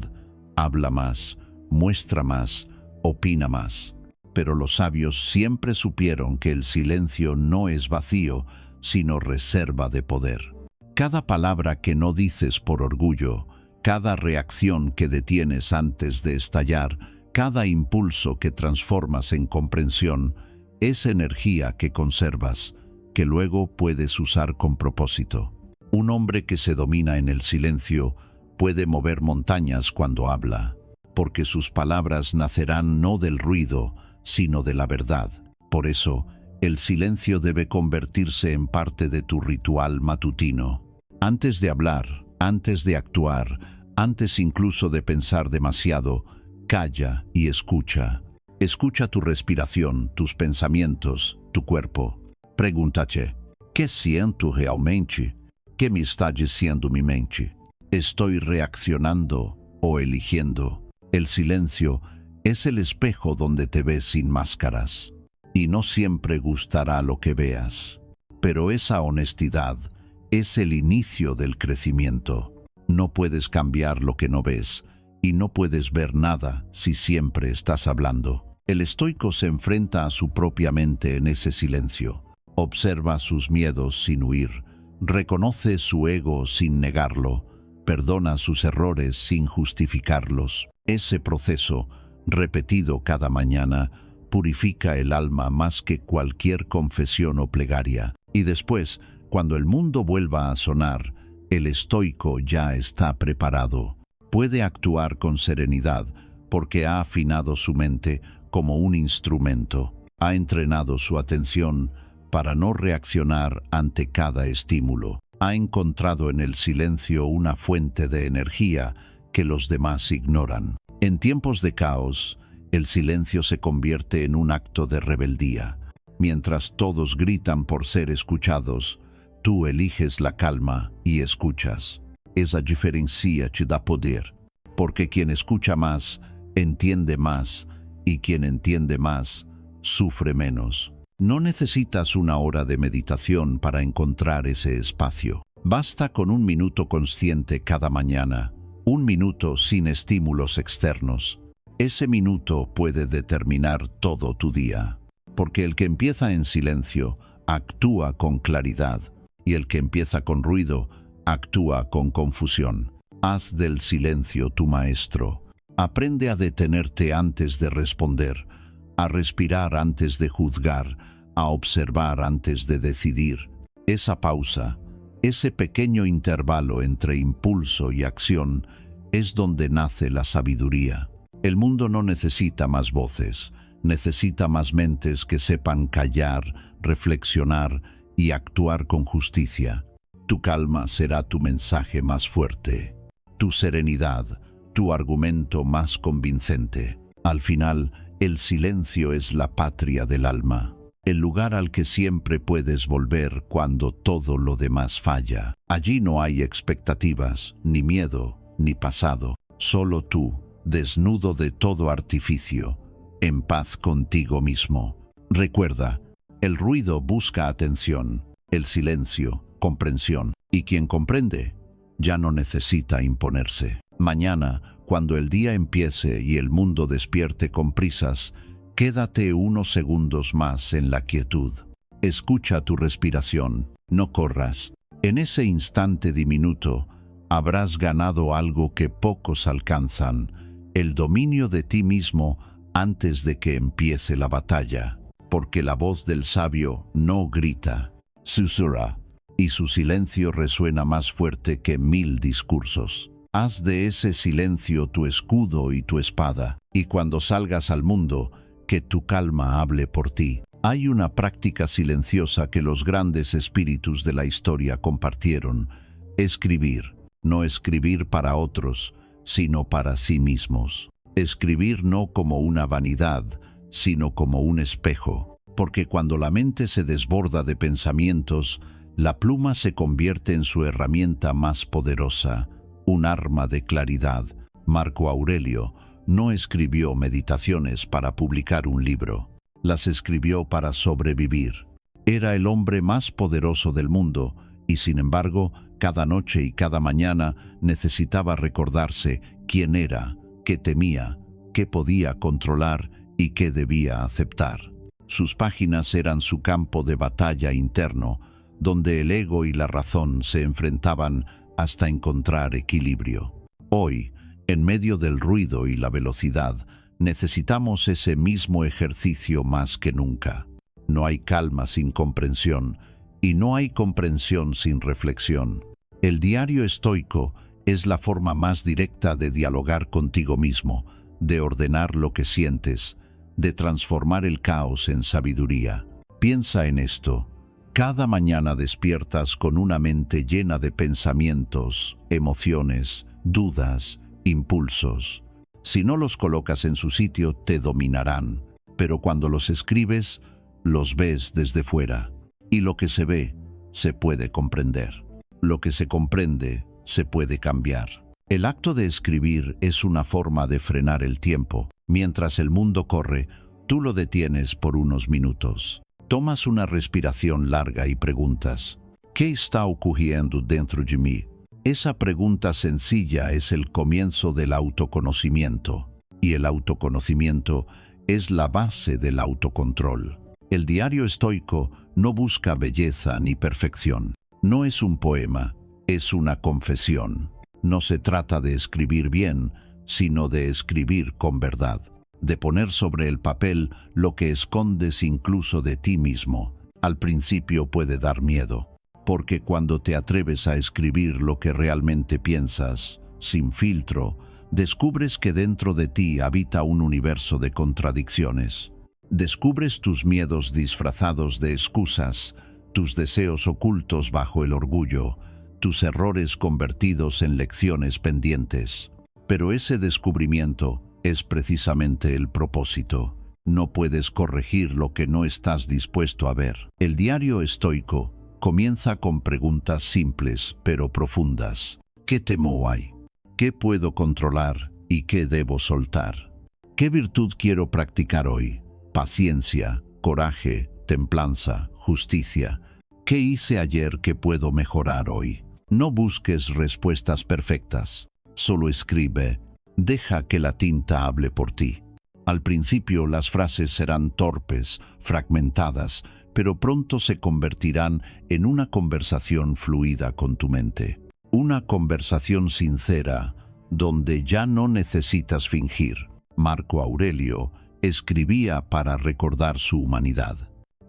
Habla más, muestra más, opina más. Pero los sabios siempre supieron que el silencio no es vacío, sino reserva de poder. Cada palabra que no dices por orgullo, cada reacción que detienes antes de estallar, cada impulso que transformas en comprensión, es energía que conservas, que luego puedes usar con propósito. Un hombre que se domina en el silencio puede mover montañas cuando habla, porque sus palabras nacerán no del ruido, sino de la verdad. Por eso, el silencio debe convertirse en parte de tu ritual matutino. Antes de hablar, antes de actuar, antes incluso de pensar demasiado, calla y escucha. Escucha tu respiración, tus pensamientos, tu cuerpo. Pregúntate: ¿qué siento realmente? ¿Qué me está diciendo mi mente? ¿Estoy reaccionando o eligiendo? El silencio es el espejo donde te ves sin máscaras. Y no siempre gustará lo que veas. Pero esa honestidad es el inicio del crecimiento. No puedes cambiar lo que no ves, y no puedes ver nada si siempre estás hablando. El estoico se enfrenta a su propia mente en ese silencio. Observa sus miedos sin huir. Reconoce su ego sin negarlo, perdona sus errores sin justificarlos. Ese proceso, repetido cada mañana, purifica el alma más que cualquier confesión o plegaria. Y después, cuando el mundo vuelva a sonar, el estoico ya está preparado. Puede actuar con serenidad porque ha afinado su mente como un instrumento. Ha entrenado su atención para no reaccionar ante cada estímulo. Ha encontrado en el silencio una fuente de energía que los demás ignoran. En tiempos de caos, el silencio se convierte en un acto de rebeldía. Mientras todos gritan por ser escuchados, tú eliges la calma y escuchas. Esa diferencia te da poder, porque quien escucha más, entiende más, y quien entiende más, sufre menos. No necesitas una hora de meditación para encontrar ese espacio. Basta con 1 minuto consciente cada mañana, 1 minuto sin estímulos externos. Ese minuto puede determinar todo tu día, porque el que empieza en silencio actúa con claridad, y el que empieza con ruido actúa con confusión. Haz del silencio tu maestro. Aprende a detenerte antes de responder, a respirar antes de juzgar, a observar antes de decidir. Esa pausa, ese pequeño intervalo entre impulso y acción, es donde nace la sabiduría. El mundo no necesita más voces, necesita más mentes que sepan callar, reflexionar y actuar con justicia. Tu calma será tu mensaje más fuerte, tu serenidad, tu argumento más convincente. Al final, el silencio es la patria del alma, el lugar al que siempre puedes volver cuando todo lo demás falla. Allí no hay expectativas, ni miedo, ni pasado, solo tú, desnudo de todo artificio, en paz contigo mismo. Recuerda, el ruido busca atención, el silencio, comprensión, y quien comprende, ya no necesita imponerse. Mañana, cuando el día empiece y el mundo despierte con prisas, quédate unos segundos más en la quietud. Escucha tu respiración, no corras. En ese instante diminuto, habrás ganado algo que pocos alcanzan, el dominio de ti mismo antes de que empiece la batalla, porque la voz del sabio no grita, susurra, y su silencio resuena más fuerte que 1000 discursos. Haz de ese silencio tu escudo y tu espada, y cuando salgas al mundo, que tu calma hable por ti. Hay una práctica silenciosa que los grandes espíritus de la historia compartieron: escribir. No escribir para otros, sino para sí mismos. Escribir no como una vanidad, sino como un espejo, porque cuando la mente se desborda de pensamientos, la pluma se convierte en su herramienta más poderosa, un arma de claridad. Marco Aurelio no escribió meditaciones para publicar un libro, las escribió para sobrevivir. Era el hombre más poderoso del mundo, y sin embargo, cada noche y cada mañana necesitaba recordarse quién era, qué temía, qué podía controlar y qué debía aceptar. Sus páginas eran su campo de batalla interno, donde el ego y la razón se enfrentaban hasta encontrar equilibrio. Hoy, en medio del ruido y la velocidad, necesitamos ese mismo ejercicio más que nunca. No hay calma sin comprensión, y no hay comprensión sin reflexión. El diario estoico es la forma más directa de dialogar contigo mismo, de ordenar lo que sientes, de transformar el caos en sabiduría. Piensa en esto. Cada mañana despiertas con una mente llena de pensamientos, emociones, dudas, impulsos. Si no los colocas en su sitio, te dominarán, pero cuando los escribes, los ves desde fuera. Y lo que se ve, se puede comprender. Lo que se comprende, se puede cambiar. El acto de escribir es una forma de frenar el tiempo. Mientras el mundo corre, tú lo detienes por unos minutos. Tomas una respiración larga y preguntas: ¿qué está ocurriendo dentro de mí? Esa pregunta sencilla es el comienzo del autoconocimiento, y el autoconocimiento es la base del autocontrol. El diario estoico no busca belleza ni perfección. No es un poema, es una confesión. No se trata de escribir bien, sino de escribir con verdad. de poner sobre el papel lo que escondes incluso de ti mismo. Al principio puede dar miedo, porque cuando te atreves a escribir lo que realmente piensas, sin filtro, descubres que dentro de ti habita un universo de contradicciones. Descubres tus miedos disfrazados de excusas, tus deseos ocultos bajo el orgullo, tus errores convertidos en lecciones pendientes. Pero ese descubrimiento es precisamente el propósito. No puedes corregir lo que no estás dispuesto a ver. El diario estoico comienza con preguntas simples pero profundas. ¿Qué temo hay? ¿Qué puedo controlar y qué debo soltar? ¿Qué virtud quiero practicar hoy? Paciencia, coraje, templanza, justicia. ¿Qué hice ayer que puedo mejorar hoy? No busques respuestas perfectas. Solo escribe. Deja que la tinta hable por ti. Al principio las frases serán torpes, fragmentadas, pero pronto se convertirán en una conversación fluida con tu mente. Una conversación sincera, donde ya no necesitas fingir. Marco Aurelio escribía para recordar su humanidad.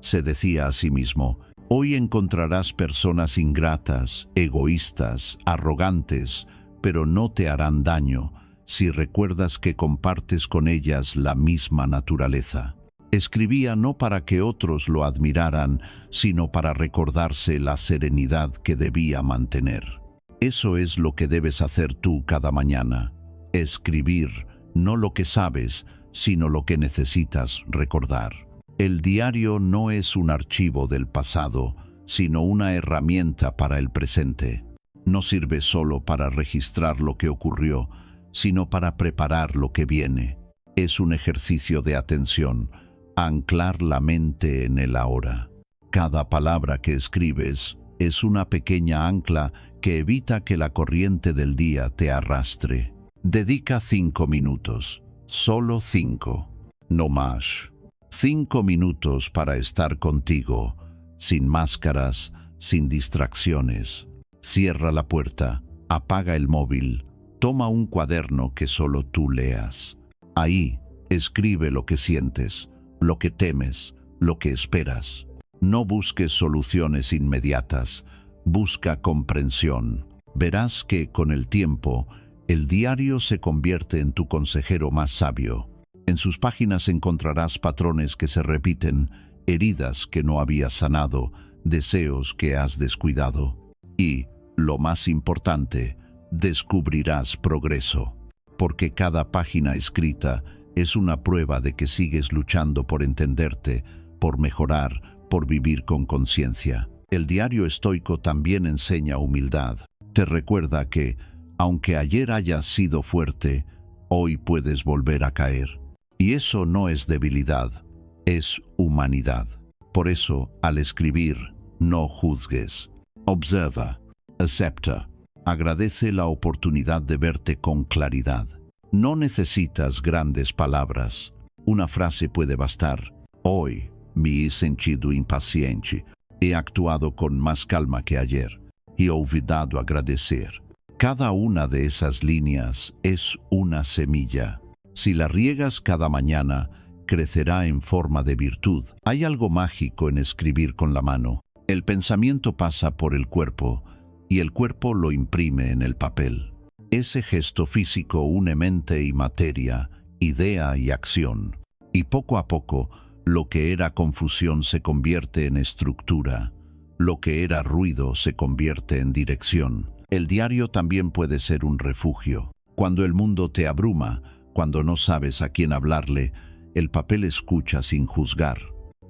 Se decía a sí mismo: hoy encontrarás personas ingratas, egoístas, arrogantes, pero no te harán daño si recuerdas que compartes con ellas la misma naturaleza. Escribía no para que otros lo admiraran, sino para recordarse la serenidad que debía mantener. Eso es lo que debes hacer tú cada mañana. Escribir no lo que sabes, sino lo que necesitas recordar. El diario no es un archivo del pasado, sino una herramienta para el presente. No sirve solo para registrar lo que ocurrió, sino para preparar lo que viene. Es un ejercicio de atención, anclar la mente en el ahora. Cada palabra que escribes es una pequeña ancla que evita que la corriente del día te arrastre. Dedica 5 minutos, solo 5, no más. 5 minutos para estar contigo, sin máscaras, sin distracciones. Cierra la puerta, apaga el móvil, toma un cuaderno que solo tú leas. Ahí, escribe lo que sientes, lo que temes, lo que esperas. No busques soluciones inmediatas, busca comprensión. Verás que, con el tiempo, el diario se convierte en tu consejero más sabio. En sus páginas encontrarás patrones que se repiten, heridas que no habías sanado, deseos que has descuidado. Y, lo más importante, descubrirás progreso, porque cada página escrita es una prueba de que sigues luchando por entenderte, por mejorar, por vivir con conciencia. El diario estoico también enseña humildad. Te recuerda que, aunque ayer hayas sido fuerte, hoy puedes volver a caer. Y eso no es debilidad, es humanidad. Por eso, al escribir, no juzgues. Observa, acepta, agradece la oportunidad de verte con claridad. No necesitas grandes palabras. Una frase puede bastar. Hoy me he sentido impaciente. He actuado con más calma que ayer. He olvidado agradecer. Cada una de esas líneas es una semilla. Si la riegas cada mañana, crecerá en forma de virtud. Hay algo mágico en escribir con la mano. El pensamiento pasa por el cuerpo y el cuerpo lo imprime en el papel. Ese gesto físico une mente y materia, idea y acción. Y poco a poco, lo que era confusión se convierte en estructura. Lo que era ruido se convierte en dirección. El diario también puede ser un refugio. Cuando el mundo te abruma, cuando no sabes a quién hablarle, el papel escucha sin juzgar.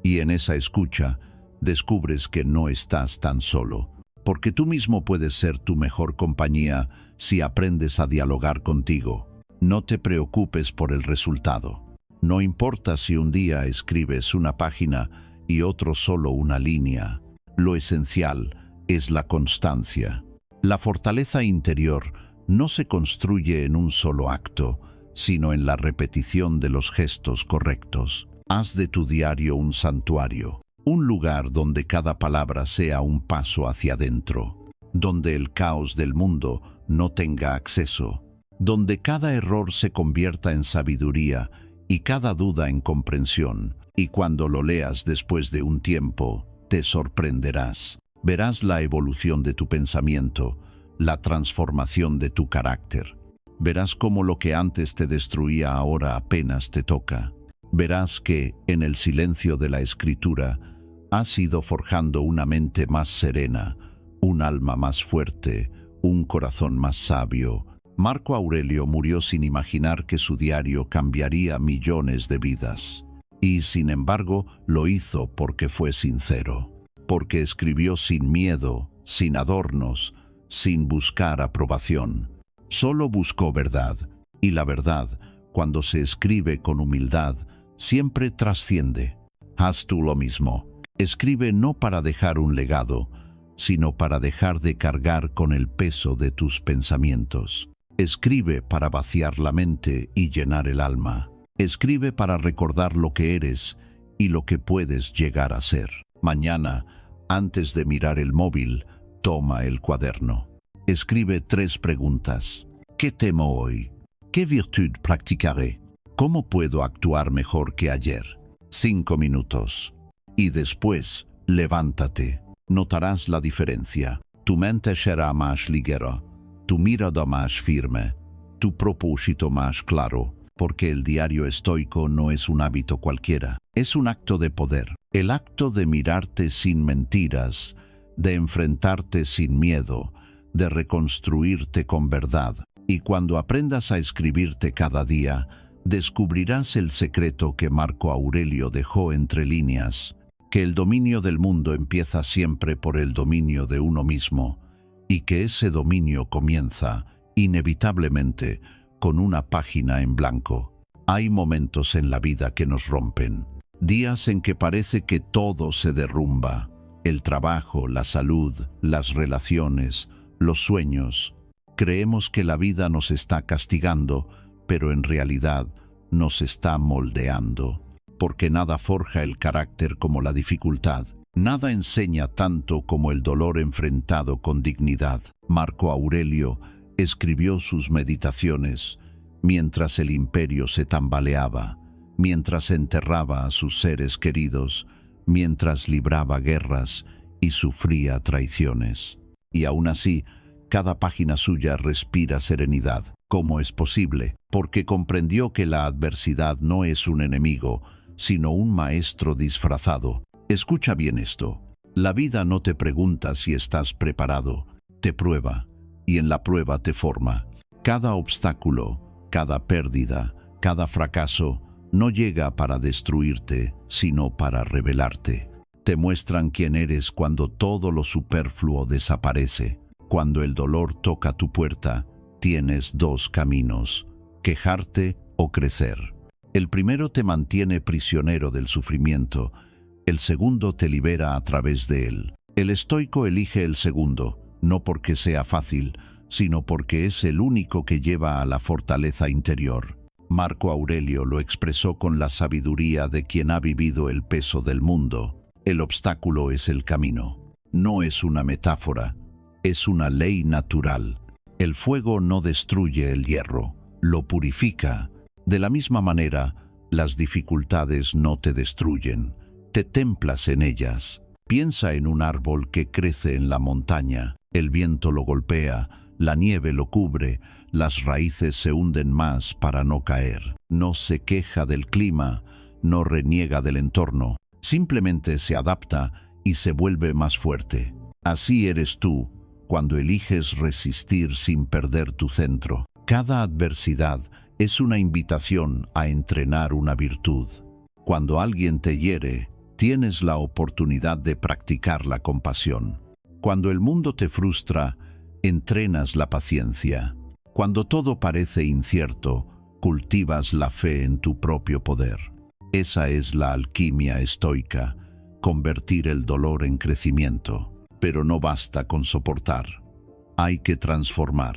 Y en esa escucha, descubres que no estás tan solo. Porque tú mismo puedes ser tu mejor compañía si aprendes a dialogar contigo. No te preocupes por el resultado. No importa si un día escribes una página y otro solo una línea. Lo esencial es la constancia. La fortaleza interior no se construye en un solo acto, sino en la repetición de los gestos correctos. Haz de tu diario un santuario, un lugar donde cada palabra sea un paso hacia adentro, donde el caos del mundo no tenga acceso, donde cada error se convierta en sabiduría y cada duda en comprensión, y cuando lo leas después de un tiempo, te sorprenderás. Verás la evolución de tu pensamiento, la transformación de tu carácter. Verás cómo lo que antes te destruía ahora apenas te toca. Verás que, en el silencio de la escritura, has ido forjando una mente más serena, un alma más fuerte, un corazón más sabio. Marco Aurelio murió sin imaginar que su diario cambiaría millones de vidas. Y, sin embargo, lo hizo porque fue sincero, porque escribió sin miedo, sin adornos, sin buscar aprobación. Solo buscó verdad, y la verdad, cuando se escribe con humildad, siempre trasciende. Haz tú lo mismo. Escribe no para dejar un legado, sino para dejar de cargar con el peso de tus pensamientos. Escribe para vaciar la mente y llenar el alma. Escribe para recordar lo que eres y lo que puedes llegar a ser. Mañana, antes de mirar el móvil, toma el cuaderno. Escribe 3 preguntas. ¿Qué temo hoy? ¿Qué virtud practicaré? ¿Cómo puedo actuar mejor que ayer? 5 minutos. Y después, levántate. Notarás la diferencia. Tu mente será más ligera, tu mirada más firme, tu propósito más claro, porque el diario estoico no es un hábito cualquiera, es un acto de poder. El acto de mirarte sin mentiras, de enfrentarte sin miedo, de reconstruirte con verdad. Y cuando aprendas a escribirte cada día, descubrirás el secreto que Marco Aurelio dejó entre líneas, que el dominio del mundo empieza siempre por el dominio de uno mismo, y que ese dominio comienza, inevitablemente, con una página en blanco. Hay momentos en la vida que nos rompen, días en que parece que todo se derrumba, el trabajo, la salud, las relaciones, los sueños. Creemos que la vida nos está castigando, pero en realidad nos está moldeando, porque nada forja el carácter como la dificultad. Nada enseña tanto como el dolor enfrentado con dignidad. Marco Aurelio escribió sus meditaciones mientras el imperio se tambaleaba, mientras enterraba a sus seres queridos, mientras libraba guerras y sufría traiciones. Y aún así, cada página suya respira serenidad. ¿Cómo es posible? Porque comprendió que la adversidad no es un enemigo, sino un maestro disfrazado. Escucha bien esto. La vida no te pregunta si estás preparado, te prueba, y en la prueba te forma. Cada obstáculo, cada pérdida, cada fracaso, no llega para destruirte, sino para revelarte. Te muestran quién eres cuando todo lo superfluo desaparece. Cuando el dolor toca tu puerta, tienes 2 caminos: quejarte o crecer. El primero te mantiene prisionero del sufrimiento, el segundo te libera a través de él. El estoico elige el segundo, no porque sea fácil, sino porque es el único que lleva a la fortaleza interior. Marco Aurelio lo expresó con la sabiduría de quien ha vivido el peso del mundo. El obstáculo es el camino. No es una metáfora, es una ley natural. El fuego no destruye el hierro, lo purifica. De la misma manera, las dificultades no te destruyen, te templas en ellas. Piensa en un árbol que crece en la montaña. El viento lo golpea, la nieve lo cubre, las raíces se hunden más para no caer. No se queja del clima, no reniega del entorno, simplemente se adapta y se vuelve más fuerte. Así eres tú, cuando eliges resistir sin perder tu centro. Cada adversidad es una invitación a entrenar una virtud. Cuando alguien te hiere, tienes la oportunidad de practicar la compasión. Cuando el mundo te frustra, entrenas la paciencia. Cuando todo parece incierto, cultivas la fe en tu propio poder. Esa es la alquimia estoica, convertir el dolor en crecimiento. Pero no basta con soportar. Hay que transformar.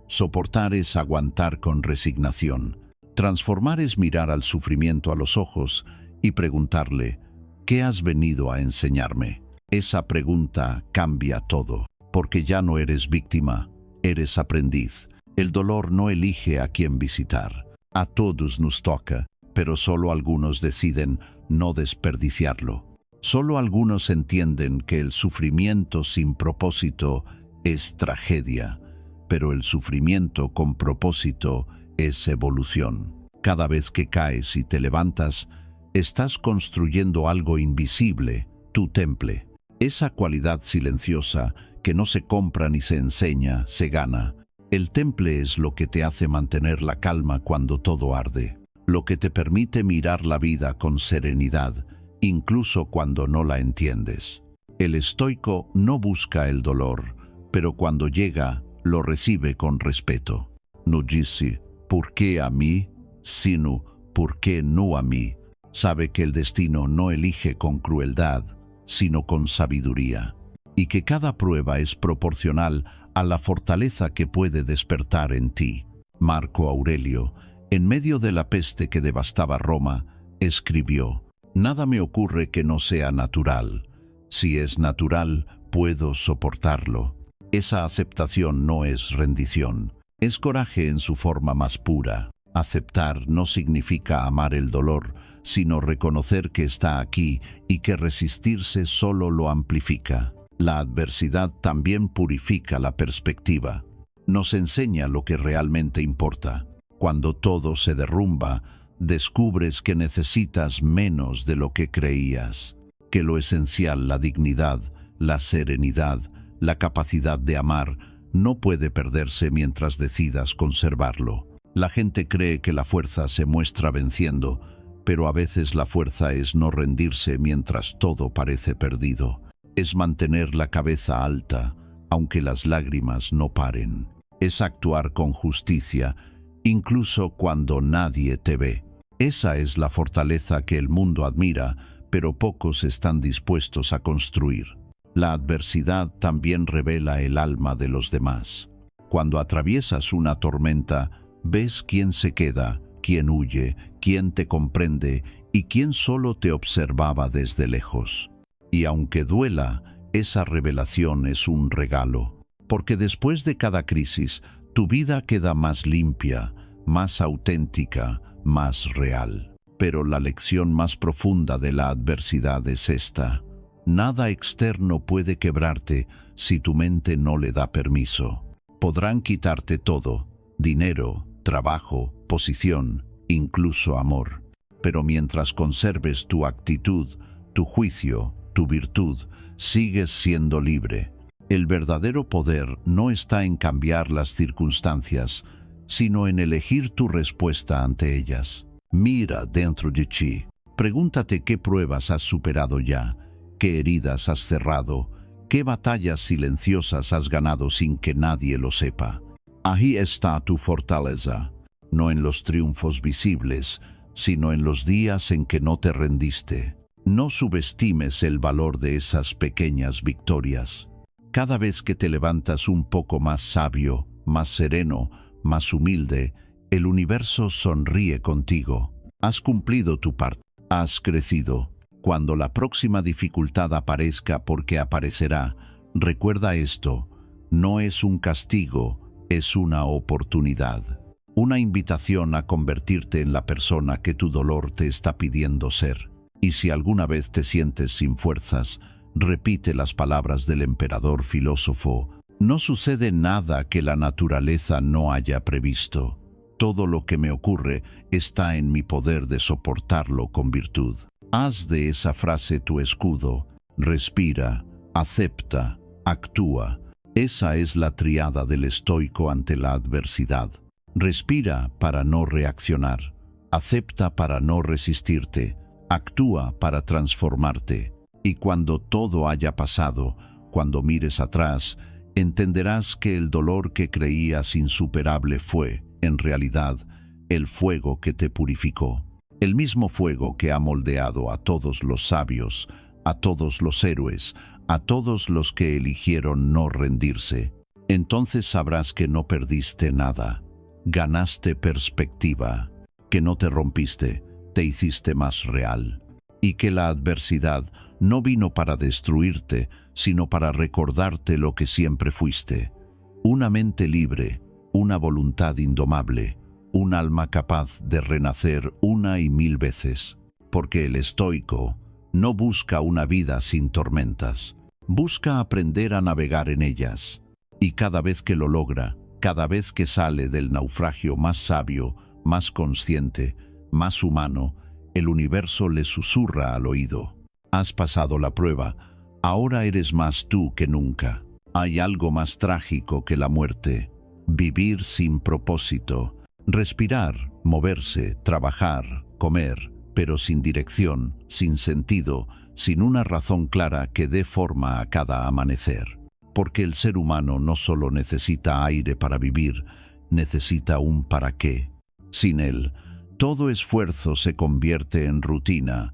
Soportar es aguantar con resignación. Transformar es mirar al sufrimiento a los ojos y preguntarle: ¿qué has venido a enseñarme? Esa pregunta cambia todo, porque ya no eres víctima, eres aprendiz. El dolor no elige a quién visitar. A todos nos toca, pero solo algunos deciden no desperdiciarlo. Solo algunos entienden que el sufrimiento sin propósito es tragedia, pero el sufrimiento con propósito es evolución. Cada vez que caes y te levantas, estás construyendo algo invisible, tu temple. Esa cualidad silenciosa que no se compra ni se enseña, se gana. El temple es lo que te hace mantener la calma cuando todo arde, lo que te permite mirar la vida con serenidad, incluso cuando no la entiendes. El estoico no busca el dolor, pero cuando llega, lo recibe con respeto. No dice, ¿por qué a mí? Sino, ¿por qué no a mí? Sabe que el destino no elige con crueldad, sino con sabiduría, y que cada prueba es proporcional a la fortaleza que puede despertar en ti. Marco Aurelio, en medio de la peste que devastaba Roma, escribió: «Nada me ocurre que no sea natural. Si es natural, puedo soportarlo». Esa aceptación no es rendición, es coraje en su forma más pura. Aceptar no significa amar el dolor, sino reconocer que está aquí y que resistirse solo lo amplifica. La adversidad también purifica la perspectiva. Nos enseña lo que realmente importa. Cuando todo se derrumba, descubres que necesitas menos de lo que creías, que lo esencial, la dignidad, la serenidad, la capacidad de amar, no puede perderse mientras decidas conservarlo. La gente cree que la fuerza se muestra venciendo, pero a veces la fuerza es no rendirse mientras todo parece perdido. Es mantener la cabeza alta, aunque las lágrimas no paren. Es actuar con justicia, incluso cuando nadie te ve. Esa es la fortaleza que el mundo admira, pero pocos están dispuestos a construir. La adversidad también revela el alma de los demás. Cuando atraviesas una tormenta, ves quién se queda, quién huye, quién te comprende y quién solo te observaba desde lejos. Y aunque duela, esa revelación es un regalo, porque después de cada crisis, tu vida queda más limpia, más auténtica, más real. Pero la lección más profunda de la adversidad es esta: nada externo puede quebrarte si tu mente no le da permiso. Podrán quitarte todo: dinero, trabajo, posición, incluso amor. Pero mientras conserves tu actitud, tu juicio, tu virtud, sigues siendo libre. El verdadero poder no está en cambiar las circunstancias, sino en elegir tu respuesta ante ellas. Mira dentro de ti. Pregúntate qué pruebas has superado ya, qué heridas has cerrado, qué batallas silenciosas has ganado sin que nadie lo sepa. Ahí está tu fortaleza, no en los triunfos visibles, sino en los días en que no te rendiste. No subestimes el valor de esas pequeñas victorias. Cada vez que te levantas un poco más sabio, más sereno, más humilde, el universo sonríe contigo. Has cumplido tu parte, has crecido. Cuando la próxima dificultad aparezca, porque aparecerá, recuerda esto: no es un castigo, es una oportunidad. Una invitación a convertirte en la persona que tu dolor te está pidiendo ser. Y si alguna vez te sientes sin fuerzas, repite las palabras del emperador filósofo: no sucede nada que la naturaleza no haya previsto. Todo lo que me ocurre está en mi poder de soportarlo con virtud. Haz de esa frase tu escudo. Respira, acepta, actúa. Esa es la tríada del estoico ante la adversidad. Respira para no reaccionar. Acepta para no resistirte. Actúa para transformarte. Y cuando todo haya pasado, cuando mires atrás, entenderás que el dolor que creías insuperable fue, en realidad, el fuego que te purificó. El mismo fuego que ha moldeado a todos los sabios, a todos los héroes, a todos los que eligieron no rendirse. Entonces sabrás que no perdiste nada. Ganaste perspectiva, que no te rompiste, te hiciste más real. Y que la adversidad no vino para destruirte, sino para recordarte lo que siempre fuiste. Una mente libre, una voluntad indomable, un alma capaz de renacer una y mil veces, porque el estoico no busca una vida sin tormentas, busca aprender a navegar en ellas, y cada vez que lo logra, cada vez que sale del naufragio más sabio, más consciente, más humano, el universo le susurra al oído: has pasado la prueba, ahora eres más tú que nunca. Hay algo más trágico que la muerte: vivir sin propósito, respirar, moverse, trabajar, comer, pero sin dirección, sin sentido, sin una razón clara que dé forma a cada amanecer. Porque el ser humano no solo necesita aire para vivir, necesita un para qué. Sin él, todo esfuerzo se convierte en rutina,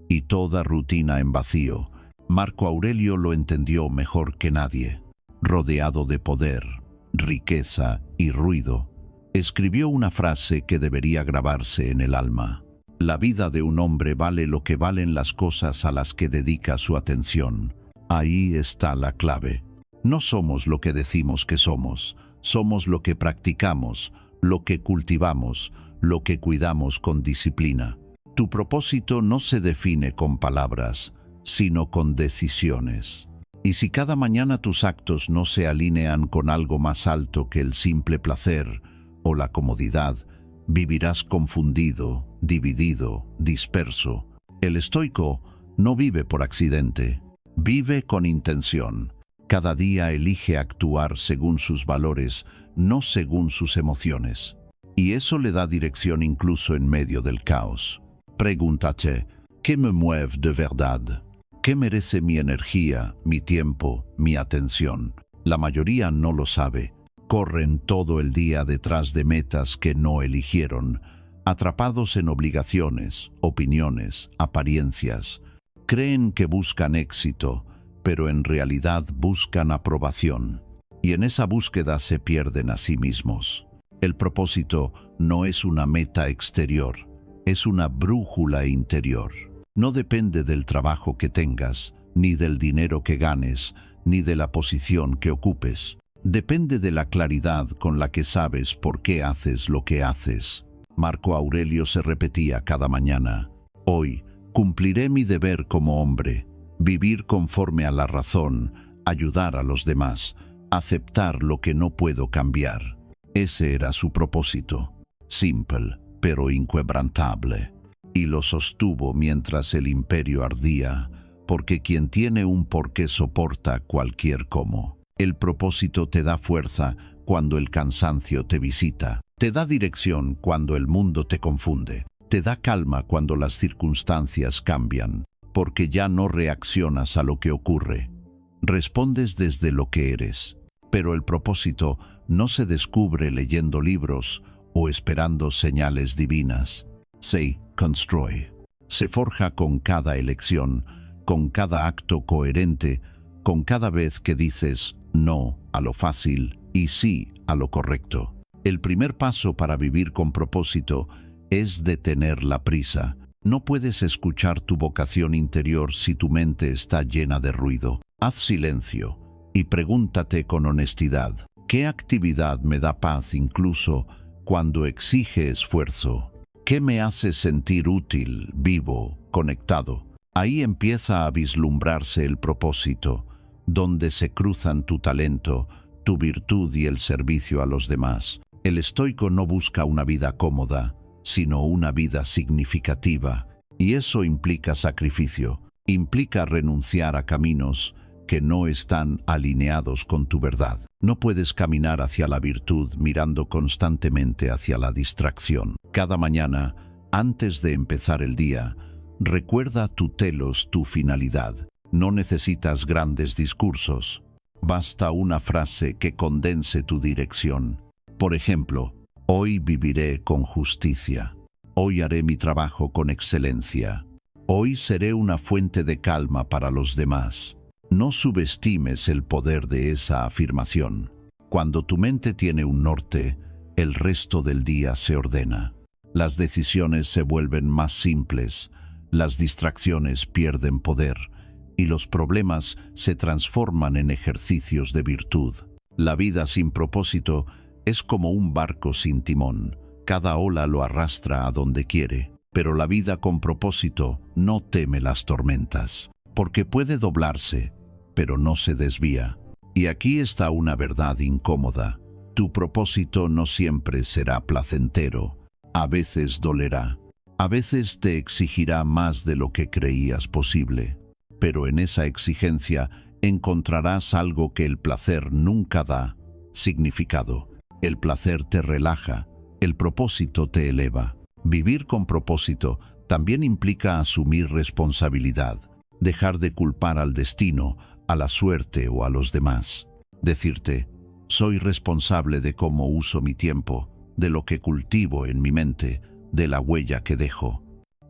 y toda rutina en vacío. Marco Aurelio lo entendió mejor que nadie. Rodeado de poder, riqueza y ruido, escribió una frase que debería grabarse en el alma: la vida de un hombre vale lo que valen las cosas a las que dedica su atención. Ahí está la clave. No somos lo que decimos que somos, somos lo que practicamos, lo que cultivamos, lo que cuidamos con disciplina. Tu propósito no se define con palabras, sino con decisiones. Y si cada mañana tus actos no se alinean con algo más alto que el simple placer o la comodidad, vivirás confundido, dividido, disperso. El estoico no vive por accidente, vive con intención. Cada día elige actuar según sus valores, no según sus emociones. Y eso le da dirección incluso en medio del caos. Pregúntate: ¿qué me mueve de verdad? ¿Qué merece mi energía, mi tiempo, mi atención? La mayoría no lo sabe. Corren todo el día detrás de metas que no eligieron, atrapados en obligaciones, opiniones, apariencias. Creen que buscan éxito, pero en realidad buscan aprobación. Y en esa búsqueda se pierden a sí mismos. El propósito no es una meta exterior, es una brújula interior. No depende del trabajo que tengas, ni del dinero que ganes, ni de la posición que ocupes. Depende de la claridad con la que sabes por qué haces lo que haces. Marco Aurelio se repetía cada mañana: hoy cumpliré mi deber como hombre, vivir conforme a la razón, ayudar a los demás, aceptar lo que no puedo cambiar. Ese era su propósito, simple, pero inquebrantable. Y lo sostuvo mientras el imperio ardía, porque quien tiene un porqué soporta cualquier cómo. El propósito te da fuerza cuando el cansancio te visita, te da dirección cuando el mundo te confunde, te da calma cuando las circunstancias cambian, porque ya no reaccionas a lo que ocurre, respondes desde lo que eres. Pero el propósito no se descubre leyendo libros o esperando señales divinas. Se construye. Se forja con cada elección, con cada acto coherente, con cada vez que dices no a lo fácil y sí a lo correcto. El primer paso para vivir con propósito es detener la prisa. No puedes escuchar tu vocación interior si tu mente está llena de ruido. Haz silencio y pregúntate con honestidad: ¿qué actividad me da paz incluso cuando exige esfuerzo? ¿Qué me hace sentir útil, vivo, conectado? Ahí empieza a vislumbrarse el propósito, donde se cruzan tu talento, tu virtud y el servicio a los demás. El estoico no busca una vida cómoda, sino una vida significativa, y eso implica sacrificio, implica renunciar a caminos que no están alineados con tu verdad. No puedes caminar hacia la virtud mirando constantemente hacia la distracción. Cada mañana, antes de empezar el día, recuerda tu telos, tu finalidad. No necesitas grandes discursos. Basta una frase que condense tu dirección. Por ejemplo: hoy viviré con justicia. Hoy haré mi trabajo con excelencia. Hoy seré una fuente de calma para los demás. No subestimes el poder de esa afirmación. Cuando tu mente tiene un norte, el resto del día se ordena. Las decisiones se vuelven más simples, las distracciones pierden poder y los problemas se transforman en ejercicios de virtud. La vida sin propósito es como un barco sin timón. Cada ola lo arrastra a donde quiere, pero la vida con propósito no teme las tormentas, porque puede doblarse, pero no se desvía. Y aquí está una verdad incómoda. Tu propósito no siempre será placentero. A veces dolerá. A veces te exigirá más de lo que creías posible. Pero en esa exigencia encontrarás algo que el placer nunca da: significado. El placer te relaja, el propósito te eleva. Vivir con propósito también implica asumir responsabilidad, dejar de culpar al destino, a la suerte o a los demás. Decirte: soy responsable de cómo uso mi tiempo, de lo que cultivo en mi mente, de la huella que dejo.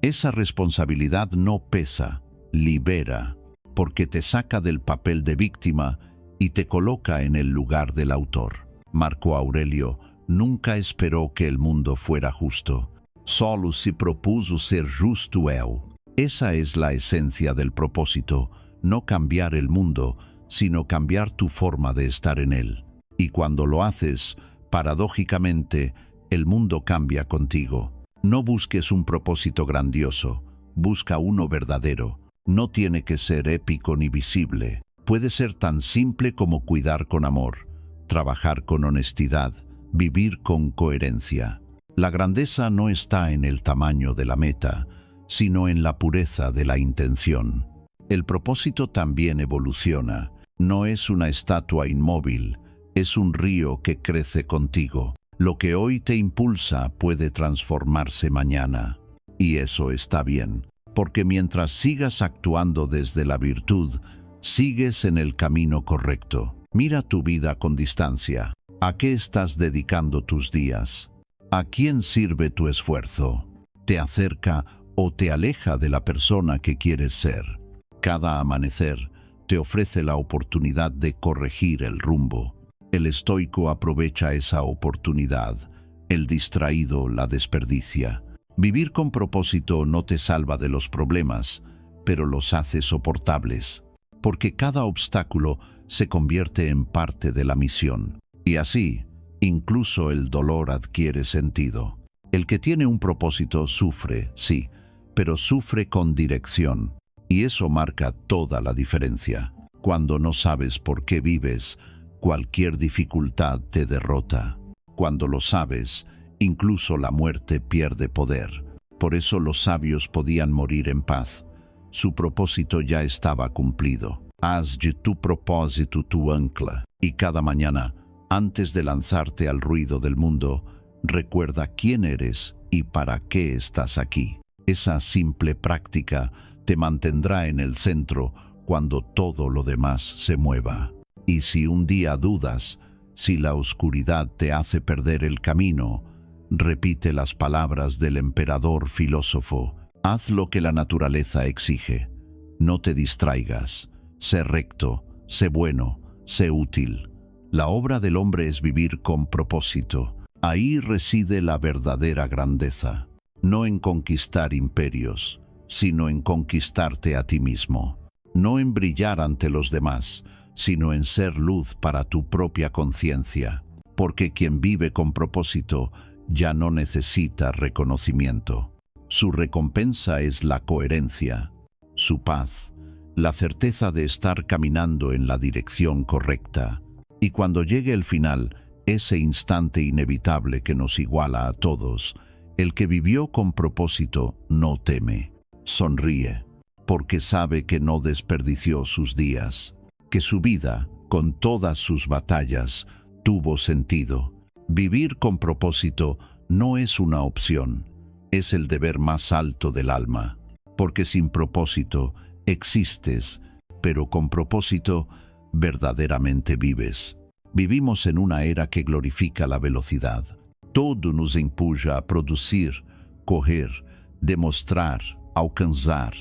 Esa responsabilidad no pesa, libera, porque te saca del papel de víctima y te coloca en el lugar del autor. Marco Aurelio nunca esperó que el mundo fuera justo. Solo se propuso ser justo él. Esa es la esencia del propósito: no cambiar el mundo, sino cambiar tu forma de estar en él. Y cuando lo haces, paradójicamente, el mundo cambia contigo. No busques un propósito grandioso, busca uno verdadero. No tiene que ser épico ni visible. Puede ser tan simple como cuidar con amor, trabajar con honestidad, vivir con coherencia. La grandeza no está en el tamaño de la meta, sino en la pureza de la intención. El propósito también evoluciona. No es una estatua inmóvil, es un río que crece contigo. Lo que hoy te impulsa puede transformarse mañana. Y eso está bien, porque mientras sigas actuando desde la virtud, sigues en el camino correcto. Mira tu vida con distancia. ¿A qué estás dedicando tus días? ¿A quién sirve tu esfuerzo? ¿Te acerca o te aleja de la persona que quieres ser? Cada amanecer te ofrece la oportunidad de corregir el rumbo. El estoico aprovecha esa oportunidad, el distraído la desperdicia. Vivir con propósito no te salva de los problemas, pero los hace soportables, porque cada obstáculo se convierte en parte de la misión. Y así, incluso el dolor adquiere sentido. El que tiene un propósito sufre, sí, pero sufre con dirección. Y eso marca toda la diferencia. Cuando no sabes por qué vives, cualquier dificultad te derrota. Cuando lo sabes, incluso la muerte pierde poder. Por eso los sabios podían morir en paz. Su propósito ya estaba cumplido. Haz de tu propósito tu ancla. Y cada mañana, antes de lanzarte al ruido del mundo, recuerda quién eres y para qué estás aquí. Esa simple práctica te mantendrá en el centro cuando todo lo demás se mueva. Y si un día dudas, si la oscuridad te hace perder el camino, repite las palabras del emperador filósofo: haz lo que la naturaleza exige. No te distraigas. Sé recto, sé bueno, sé útil. La obra del hombre es vivir con propósito. Ahí reside la verdadera grandeza. No en conquistar imperios, sino en conquistarte a ti mismo. No en brillar ante los demás, sino en ser luz para tu propia conciencia. Porque quien vive con propósito ya no necesita reconocimiento. Su recompensa es la coherencia, su paz, la certeza de estar caminando en la dirección correcta. Y cuando llegue el final, ese instante inevitable que nos iguala a todos, el que vivió con propósito no teme, sonríe, porque sabe que no desperdició sus días, que su vida, con todas sus batallas, tuvo sentido. Vivir con propósito no es una opción, es el deber más alto del alma, porque sin propósito existes, pero con propósito verdaderamente vives. Vivimos en una era que glorifica la velocidad. Todo nos empuja a producir, correr, demostrar, alcanzar.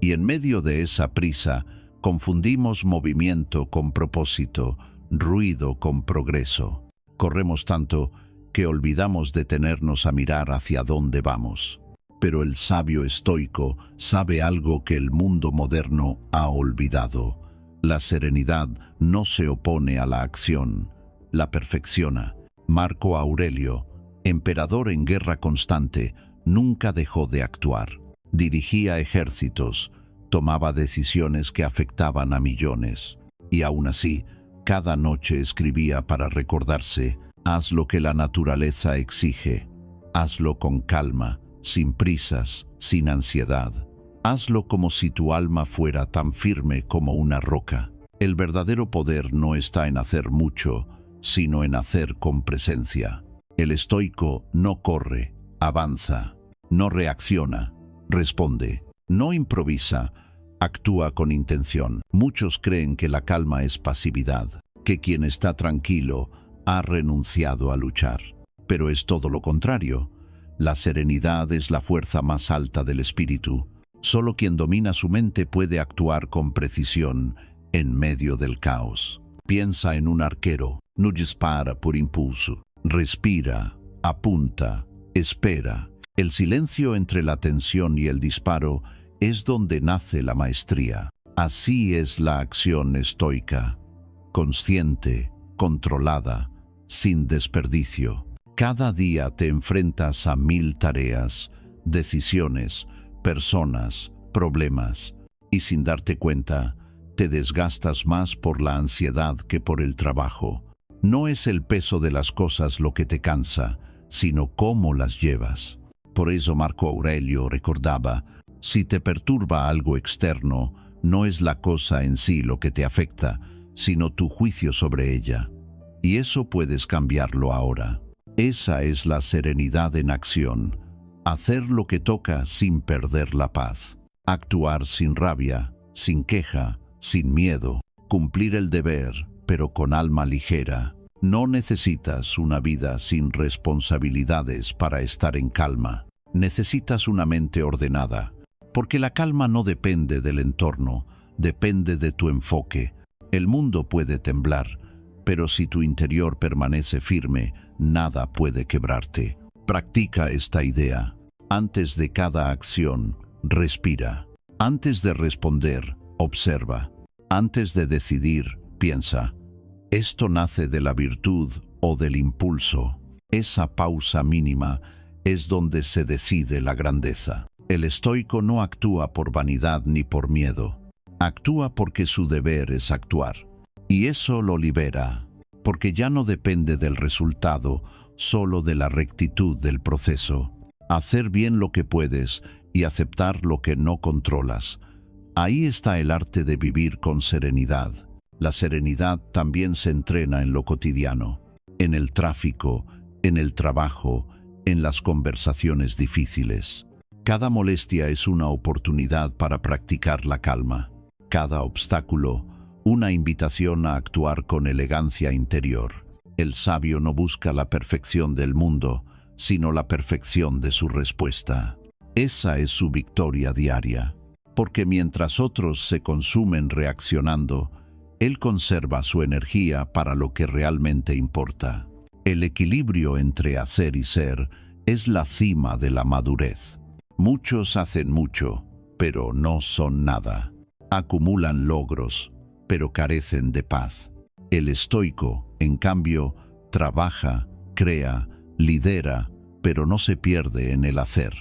Y en medio de esa prisa, confundimos movimiento con propósito, ruido con progreso. Corremos tanto que olvidamos detenernos a mirar hacia dónde vamos. Pero el sabio estoico sabe algo que el mundo moderno ha olvidado. La serenidad no se opone a la acción, la perfecciona. Marco Aurelio Emperador en guerra constante, nunca dejó de actuar. Dirigía ejércitos, tomaba decisiones que afectaban a millones. Y aún así, cada noche escribía para recordarse: haz lo que la naturaleza exige. Hazlo con calma, sin prisas, sin ansiedad. Hazlo como si tu alma fuera tan firme como una roca. El verdadero poder no está en hacer mucho, sino en hacer con presencia. El estoico no corre, avanza, no reacciona, responde, no improvisa, actúa con intención. Muchos creen que la calma es pasividad, que quien está tranquilo ha renunciado a luchar. Pero es todo lo contrario. La serenidad es la fuerza más alta del espíritu. Solo quien domina su mente puede actuar con precisión en medio del caos. Piensa en un arquero, no dispara por impulso. Respira, apunta, espera. El silencio entre la tensión y el disparo es donde nace la maestría. Así es la acción estoica, consciente, controlada, sin desperdicio. Cada día te enfrentas a 1000 tareas, decisiones, personas, problemas, y sin darte cuenta, te desgastas más por la ansiedad que por el trabajo. No es el peso de las cosas lo que te cansa, sino cómo las llevas. Por eso Marco Aurelio recordaba: si te perturba algo externo, no es la cosa en sí lo que te afecta, sino tu juicio sobre ella. Y eso puedes cambiarlo ahora. Esa es la serenidad en acción. Hacer lo que toca sin perder la paz. Actuar sin rabia, sin queja, sin miedo. Cumplir el deber, pero con alma ligera. No necesitas una vida sin responsabilidades para estar en calma. Necesitas una mente ordenada. Porque la calma no depende del entorno, depende de tu enfoque. El mundo puede temblar, pero si tu interior permanece firme, nada puede quebrarte. Practica esta idea. Antes de cada acción, respira. Antes de responder, observa. Antes de decidir, piensa. ¿Esto nace de la virtud o del impulso? Esa pausa mínima es donde se decide la grandeza. El estoico no actúa por vanidad ni por miedo. Actúa porque su deber es actuar. Y eso lo libera, porque ya no depende del resultado, solo de la rectitud del proceso. Hacer bien lo que puedes y aceptar lo que no controlas. Ahí está el arte de vivir con serenidad. La serenidad también se entrena en lo cotidiano, en el tráfico, en el trabajo, en las conversaciones difíciles. Cada molestia es una oportunidad para practicar la calma. Cada obstáculo, una invitación a actuar con elegancia interior. El sabio no busca la perfección del mundo, sino la perfección de su respuesta. Esa es su victoria diaria. Porque mientras otros se consumen reaccionando, él conserva su energía para lo que realmente importa. El equilibrio entre hacer y ser es la cima de la madurez. Muchos hacen mucho, pero no son nada. Acumulan logros, pero carecen de paz. El estoico, en cambio, trabaja, crea, lidera, pero no se pierde en el hacer.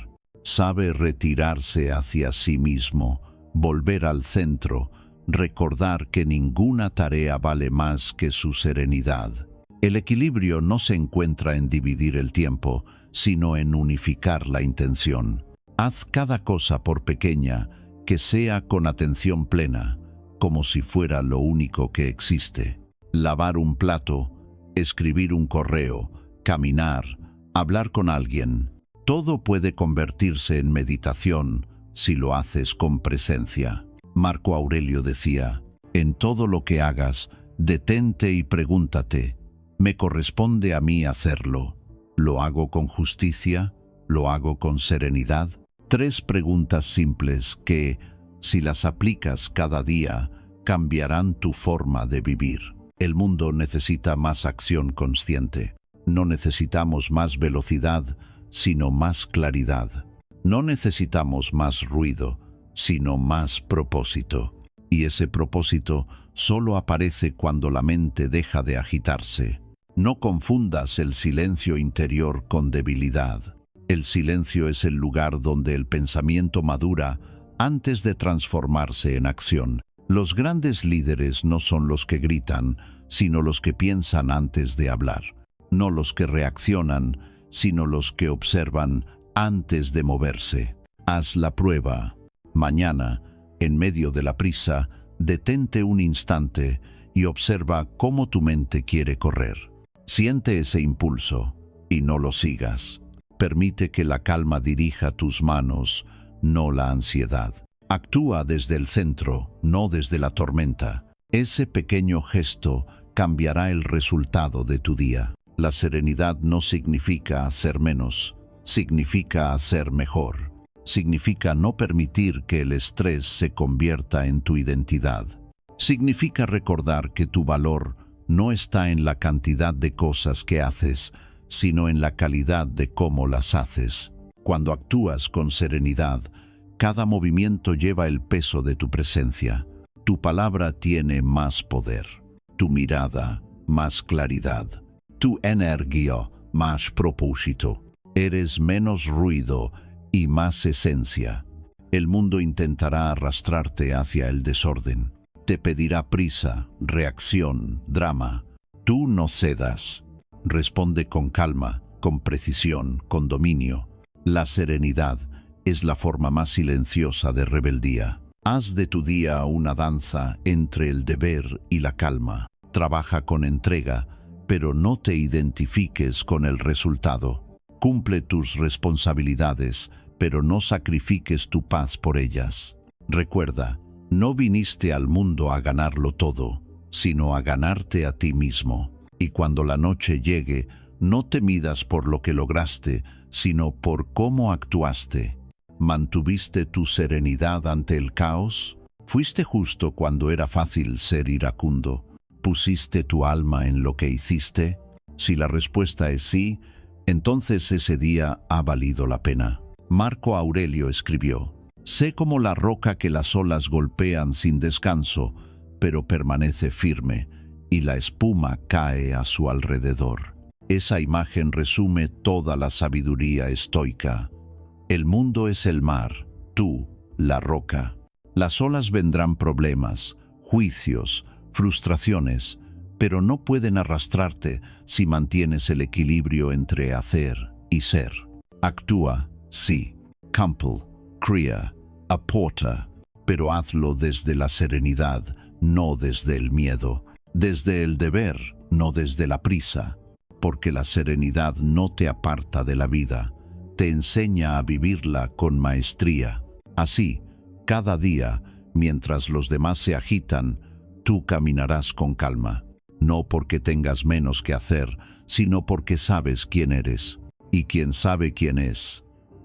Sabe retirarse hacia sí mismo, volver al centro, recordar que ninguna tarea vale más que su serenidad. El equilibrio no se encuentra en dividir el tiempo, sino en unificar la intención. Haz cada cosa, por pequeña, que sea con atención plena, como si fuera lo único que existe. Lavar un plato, escribir un correo, caminar, hablar con alguien. Todo puede convertirse en meditación si lo haces con presencia. Marco Aurelio decía: en todo lo que hagas, detente y pregúntate, ¿me corresponde a mí hacerlo? ¿Lo hago con justicia? ¿Lo hago con serenidad? 3 preguntas simples que, si las aplicas cada día, cambiarán tu forma de vivir. El mundo necesita más acción consciente. No necesitamos más velocidad, sino más claridad. No necesitamos más ruido, sino más propósito. Y ese propósito solo aparece cuando la mente deja de agitarse. No confundas el silencio interior con debilidad. El silencio es el lugar donde el pensamiento madura antes de transformarse en acción. Los grandes líderes no son los que gritan, sino los que piensan antes de hablar. No los que reaccionan, sino los que observan antes de moverse. Haz la prueba. Mañana, en medio de la prisa, detente un instante y observa cómo tu mente quiere correr. Siente ese impulso y no lo sigas. Permite que la calma dirija tus manos, no la ansiedad. Actúa desde el centro, no desde la tormenta. Ese pequeño gesto cambiará el resultado de tu día. La serenidad no significa hacer menos, significa hacer mejor. Significa no permitir que el estrés se convierta en tu identidad. Significa recordar que tu valor no está en la cantidad de cosas que haces, sino en la calidad de cómo las haces. Cuando actúas con serenidad, cada movimiento lleva el peso de tu presencia. Tu palabra tiene más poder, tu mirada más claridad, tu energía más propósito. Eres menos ruido y más esencia. El mundo intentará arrastrarte hacia el desorden. Te pedirá prisa, reacción, drama. Tú no cedas. Responde con calma, con precisión, con dominio. La serenidad es la forma más silenciosa de rebeldía. Haz de tu día una danza entre el deber y la calma. Trabaja con entrega, pero no te identifiques con el resultado. Cumple tus responsabilidades, pero no sacrifiques tu paz por ellas. Recuerda, no viniste al mundo a ganarlo todo, sino a ganarte a ti mismo. Y cuando la noche llegue, no te midas por lo que lograste, sino por cómo actuaste. ¿Mantuviste tu serenidad ante el caos? ¿Fuiste justo cuando era fácil ser iracundo? ¿Pusiste tu alma en lo que hiciste? Si la respuesta es sí, entonces ese día ha valido la pena. Marco Aurelio escribió: «Sé como la roca que las olas golpean sin descanso, pero permanece firme, y la espuma cae a su alrededor». Esa imagen resume toda la sabiduría estoica. El mundo es el mar, tú, la roca. Las olas vendrán problemas, juicios, frustraciones, pero no pueden arrastrarte si mantienes el equilibrio entre hacer y ser. Actúa, sí, Campbell, cría, aporta, pero hazlo desde la serenidad, no desde el miedo, desde el deber, no desde la prisa, porque la serenidad no te aparta de la vida, te enseña a vivirla con maestría. Así, cada día, mientras los demás se agitan, tú caminarás con calma, no porque tengas menos que hacer, sino porque sabes quién eres, y quien sabe quién es,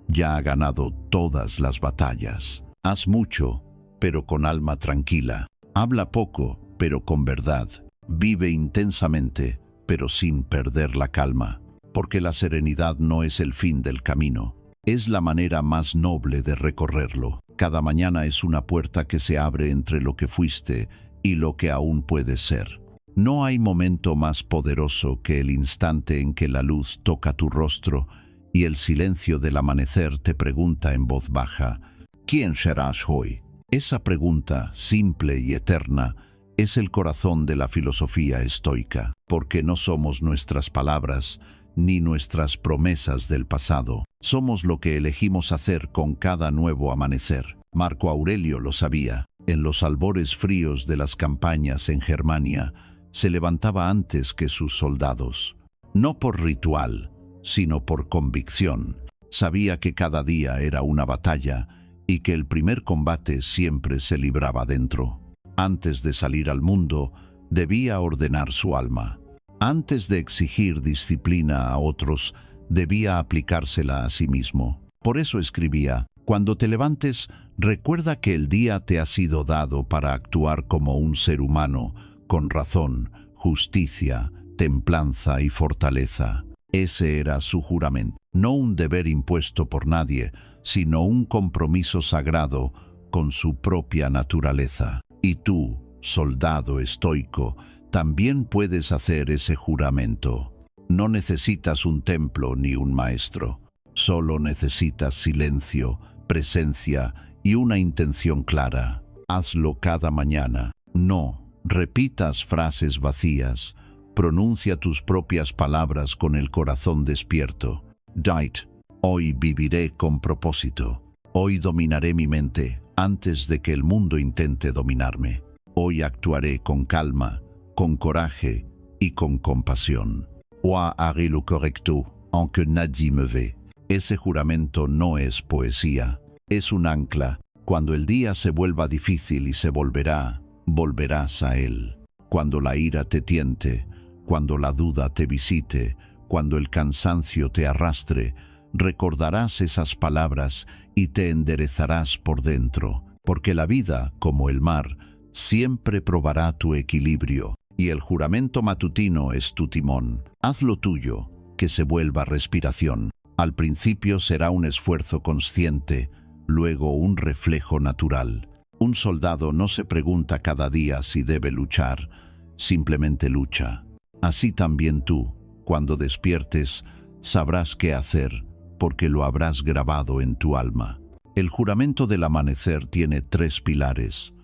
ya ha ganado todas las batallas. Haz mucho, pero con alma tranquila. Habla poco, pero con verdad. Vive intensamente, pero sin perder la calma. Porque la serenidad no es el fin del camino, es la manera más noble de recorrerlo. Cada mañana es una puerta que se abre entre lo que fuiste y lo que aún puedes ser. No hay momento más poderoso que el instante en que la luz toca tu rostro y el silencio del amanecer te pregunta en voz baja: ¿quién serás hoy? Esa pregunta, simple y eterna, es el corazón de la filosofía estoica, porque no somos nuestras palabras ni nuestras promesas del pasado. Somos lo que elegimos hacer con cada nuevo amanecer. Marco Aurelio lo sabía. En los albores fríos de las campañas en Germania, se levantaba antes que sus soldados. No por ritual, sino por convicción. Sabía que cada día era una batalla y que el primer combate siempre se libraba dentro. Antes de salir al mundo, debía ordenar su alma. Antes de exigir disciplina a otros, debía aplicársela a sí mismo. Por eso escribía: «Cuando te levantes, recuerda que el día te ha sido dado para actuar como un ser humano, con razón, justicia, templanza y fortaleza». Ese era su juramento. No un deber impuesto por nadie, sino un compromiso sagrado con su propia naturaleza. Y tú, soldado estoico, también puedes hacer ese juramento. No necesitas un templo ni un maestro. Solo necesitas silencio, presencia y una intención clara. Hazlo cada mañana. No repitas frases vacías. Pronuncia tus propias palabras con el corazón despierto. Dite: hoy viviré con propósito. Hoy dominaré mi mente antes de que el mundo intente dominarme. Hoy actuaré con calma, con coraje y con compasión. Hoy haré lo correcto, aunque nadie me ve. Ese juramento no es poesía, es un ancla. Cuando el día se vuelva difícil y se volverás a él. Cuando la ira te tiente, cuando la duda te visite, cuando el cansancio te arrastre, recordarás esas palabras y te enderezarás por dentro, porque la vida, como el mar, siempre probará tu equilibrio, y el juramento matutino es tu timón. Haz lo tuyo, que se vuelva respiración. Al principio será un esfuerzo consciente, luego un reflejo natural. Un soldado no se pregunta cada día si debe luchar, simplemente lucha. Así también tú, cuando despiertes, sabrás qué hacer, porque lo habrás grabado en tu alma. El juramento del amanecer tiene 3 pilares: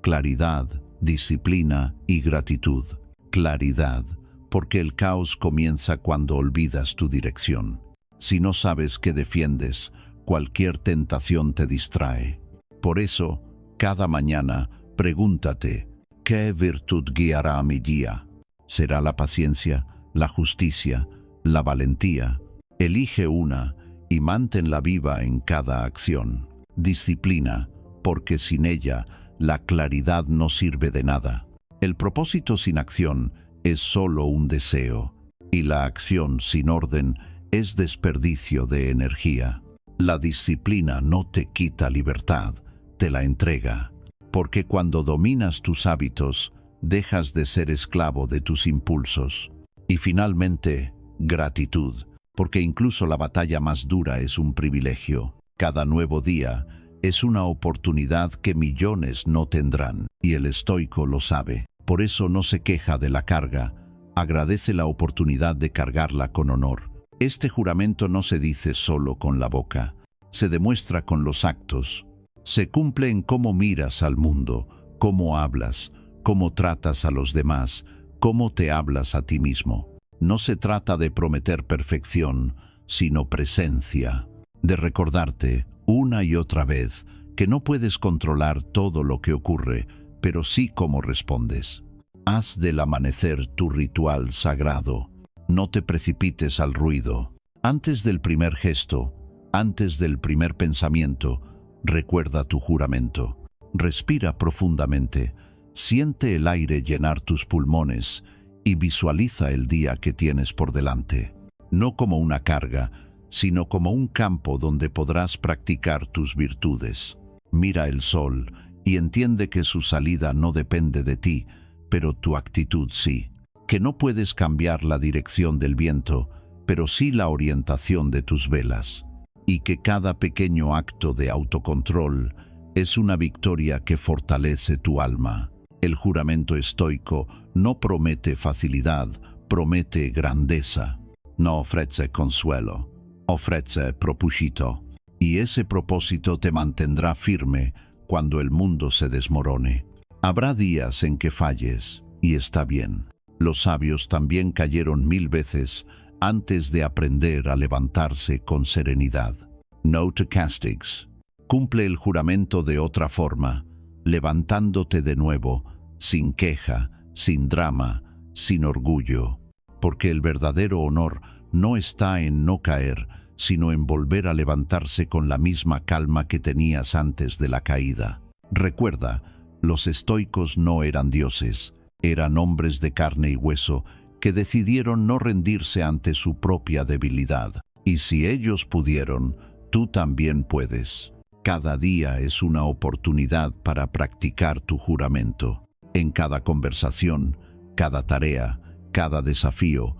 claridad, disciplina y gratitud. Claridad, porque el caos comienza cuando olvidas tu dirección. Si no sabes qué defiendes, cualquier tentación te distrae. Por eso, cada mañana, pregúntate: ¿qué virtud guiará mi día? ¿Será la paciencia, la justicia, la valentía? Elige una y manténla viva en cada acción. Disciplina, porque sin ella, la claridad no sirve de nada. El propósito sin acción es solo un deseo, y la acción sin orden es desperdicio de energía. La disciplina no te quita libertad, te la entrega, porque cuando dominas tus hábitos, dejas de ser esclavo de tus impulsos. Y finalmente, gratitud, porque incluso la batalla más dura es un privilegio. Cada nuevo día es una oportunidad que millones no tendrán, y el estoico lo sabe. Por eso no se queja de la carga, agradece la oportunidad de cargarla con honor. Este juramento no se dice solo con la boca, se demuestra con los actos. Se cumple en cómo miras al mundo, cómo hablas, cómo tratas a los demás, cómo te hablas a ti mismo. No se trata de prometer perfección, sino presencia, de recordarte una y otra vez que no puedes controlar todo lo que ocurre, pero sí cómo respondes. Haz del amanecer tu ritual sagrado. No te precipites al ruido. Antes del primer gesto, antes del primer pensamiento, recuerda tu juramento. Respira profundamente, siente el aire llenar tus pulmones y visualiza el día que tienes por delante. No como una carga, sino como un campo donde podrás practicar tus virtudes. Mira el sol y entiende que su salida no depende de ti, pero tu actitud sí. Que no puedes cambiar la dirección del viento, pero sí la orientación de tus velas. Y que cada pequeño acto de autocontrol es una victoria que fortalece tu alma. El juramento estoico no promete facilidad, promete grandeza. No ofrece consuelo, ofrece propósito. Y ese propósito te mantendrá firme cuando el mundo se desmorone. Habrá días en que falles, y está bien. Los sabios también cayeron 1000 veces antes de aprender a levantarse con serenidad. No te castigues. Cumple el juramento de otra forma, levantándote de nuevo, sin queja, sin drama, sin orgullo. Porque el verdadero honor no está en no caer, sino en volver a levantarse con la misma calma que tenías antes de la caída. Recuerda, los estoicos no eran dioses, eran hombres de carne y hueso que decidieron no rendirse ante su propia debilidad. Y si ellos pudieron, tú también puedes. Cada día es una oportunidad para practicar tu juramento. En cada conversación, cada tarea, cada desafío,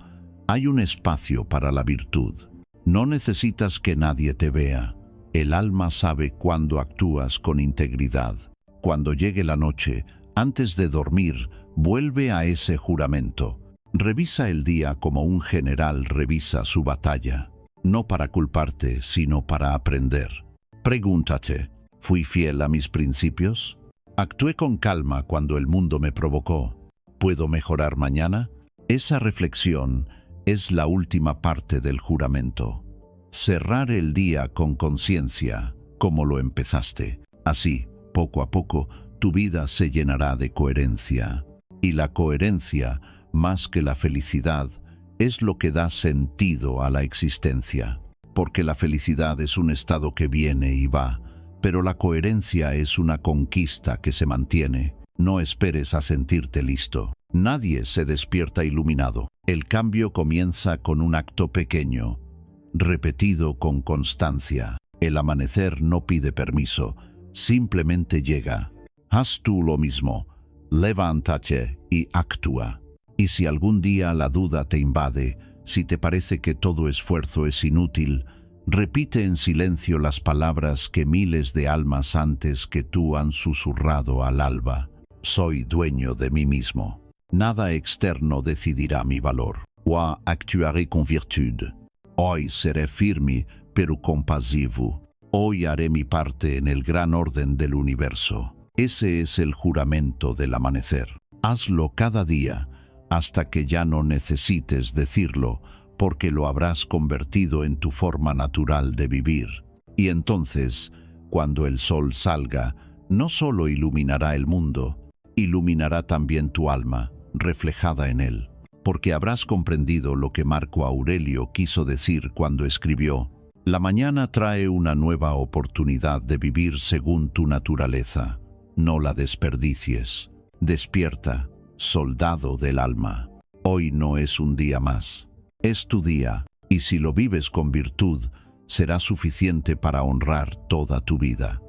hay un espacio para la virtud. No necesitas que nadie te vea. El alma sabe cuándo actúas con integridad. Cuando llegue la noche, antes de dormir, Vuelve a ese juramento. Revisa el día como un general revisa su batalla, no para culparte, sino para aprender. Pregúntate, ¿fui fiel a mis principios? ¿Actué con calma cuando el mundo me provocó? ¿Puedo mejorar mañana? Esa reflexión es la última parte del juramento. Cerrar el día con conciencia, como lo empezaste. Así, poco a poco, tu vida se llenará de coherencia. Y la coherencia, más que la felicidad, es lo que da sentido a la existencia. Porque la felicidad es un estado que viene y va, pero la coherencia es una conquista que se mantiene. No esperes a sentirte listo. Nadie se despierta iluminado. El cambio comienza con un acto pequeño, repetido con constancia. El amanecer no pide permiso, simplemente llega. Haz tú lo mismo. Levántate y actúa. Y si algún día la duda te invade, si te parece que todo esfuerzo es inútil, repite en silencio las palabras que miles de almas antes que tú han susurrado al alba. Soy dueño de mí mismo. Nada externo decidirá mi valor. Moi actuaré con virtud. Hoy seré firme, pero compasivo. Hoy haré mi parte en el gran orden del universo. Ese es el juramento del amanecer. Hazlo cada día, hasta que ya no necesites decirlo, porque lo habrás convertido en tu forma natural de vivir. Y entonces, cuando el sol salga, no solo iluminará el mundo, iluminará también tu alma, reflejada en él, porque habrás comprendido lo que Marco Aurelio quiso decir cuando escribió: «La mañana trae una nueva oportunidad de vivir según tu naturaleza. No la desperdicies. Despierta, soldado del alma. Hoy no es un día más. Es tu día, y si lo vives con virtud, será suficiente para honrar toda tu vida».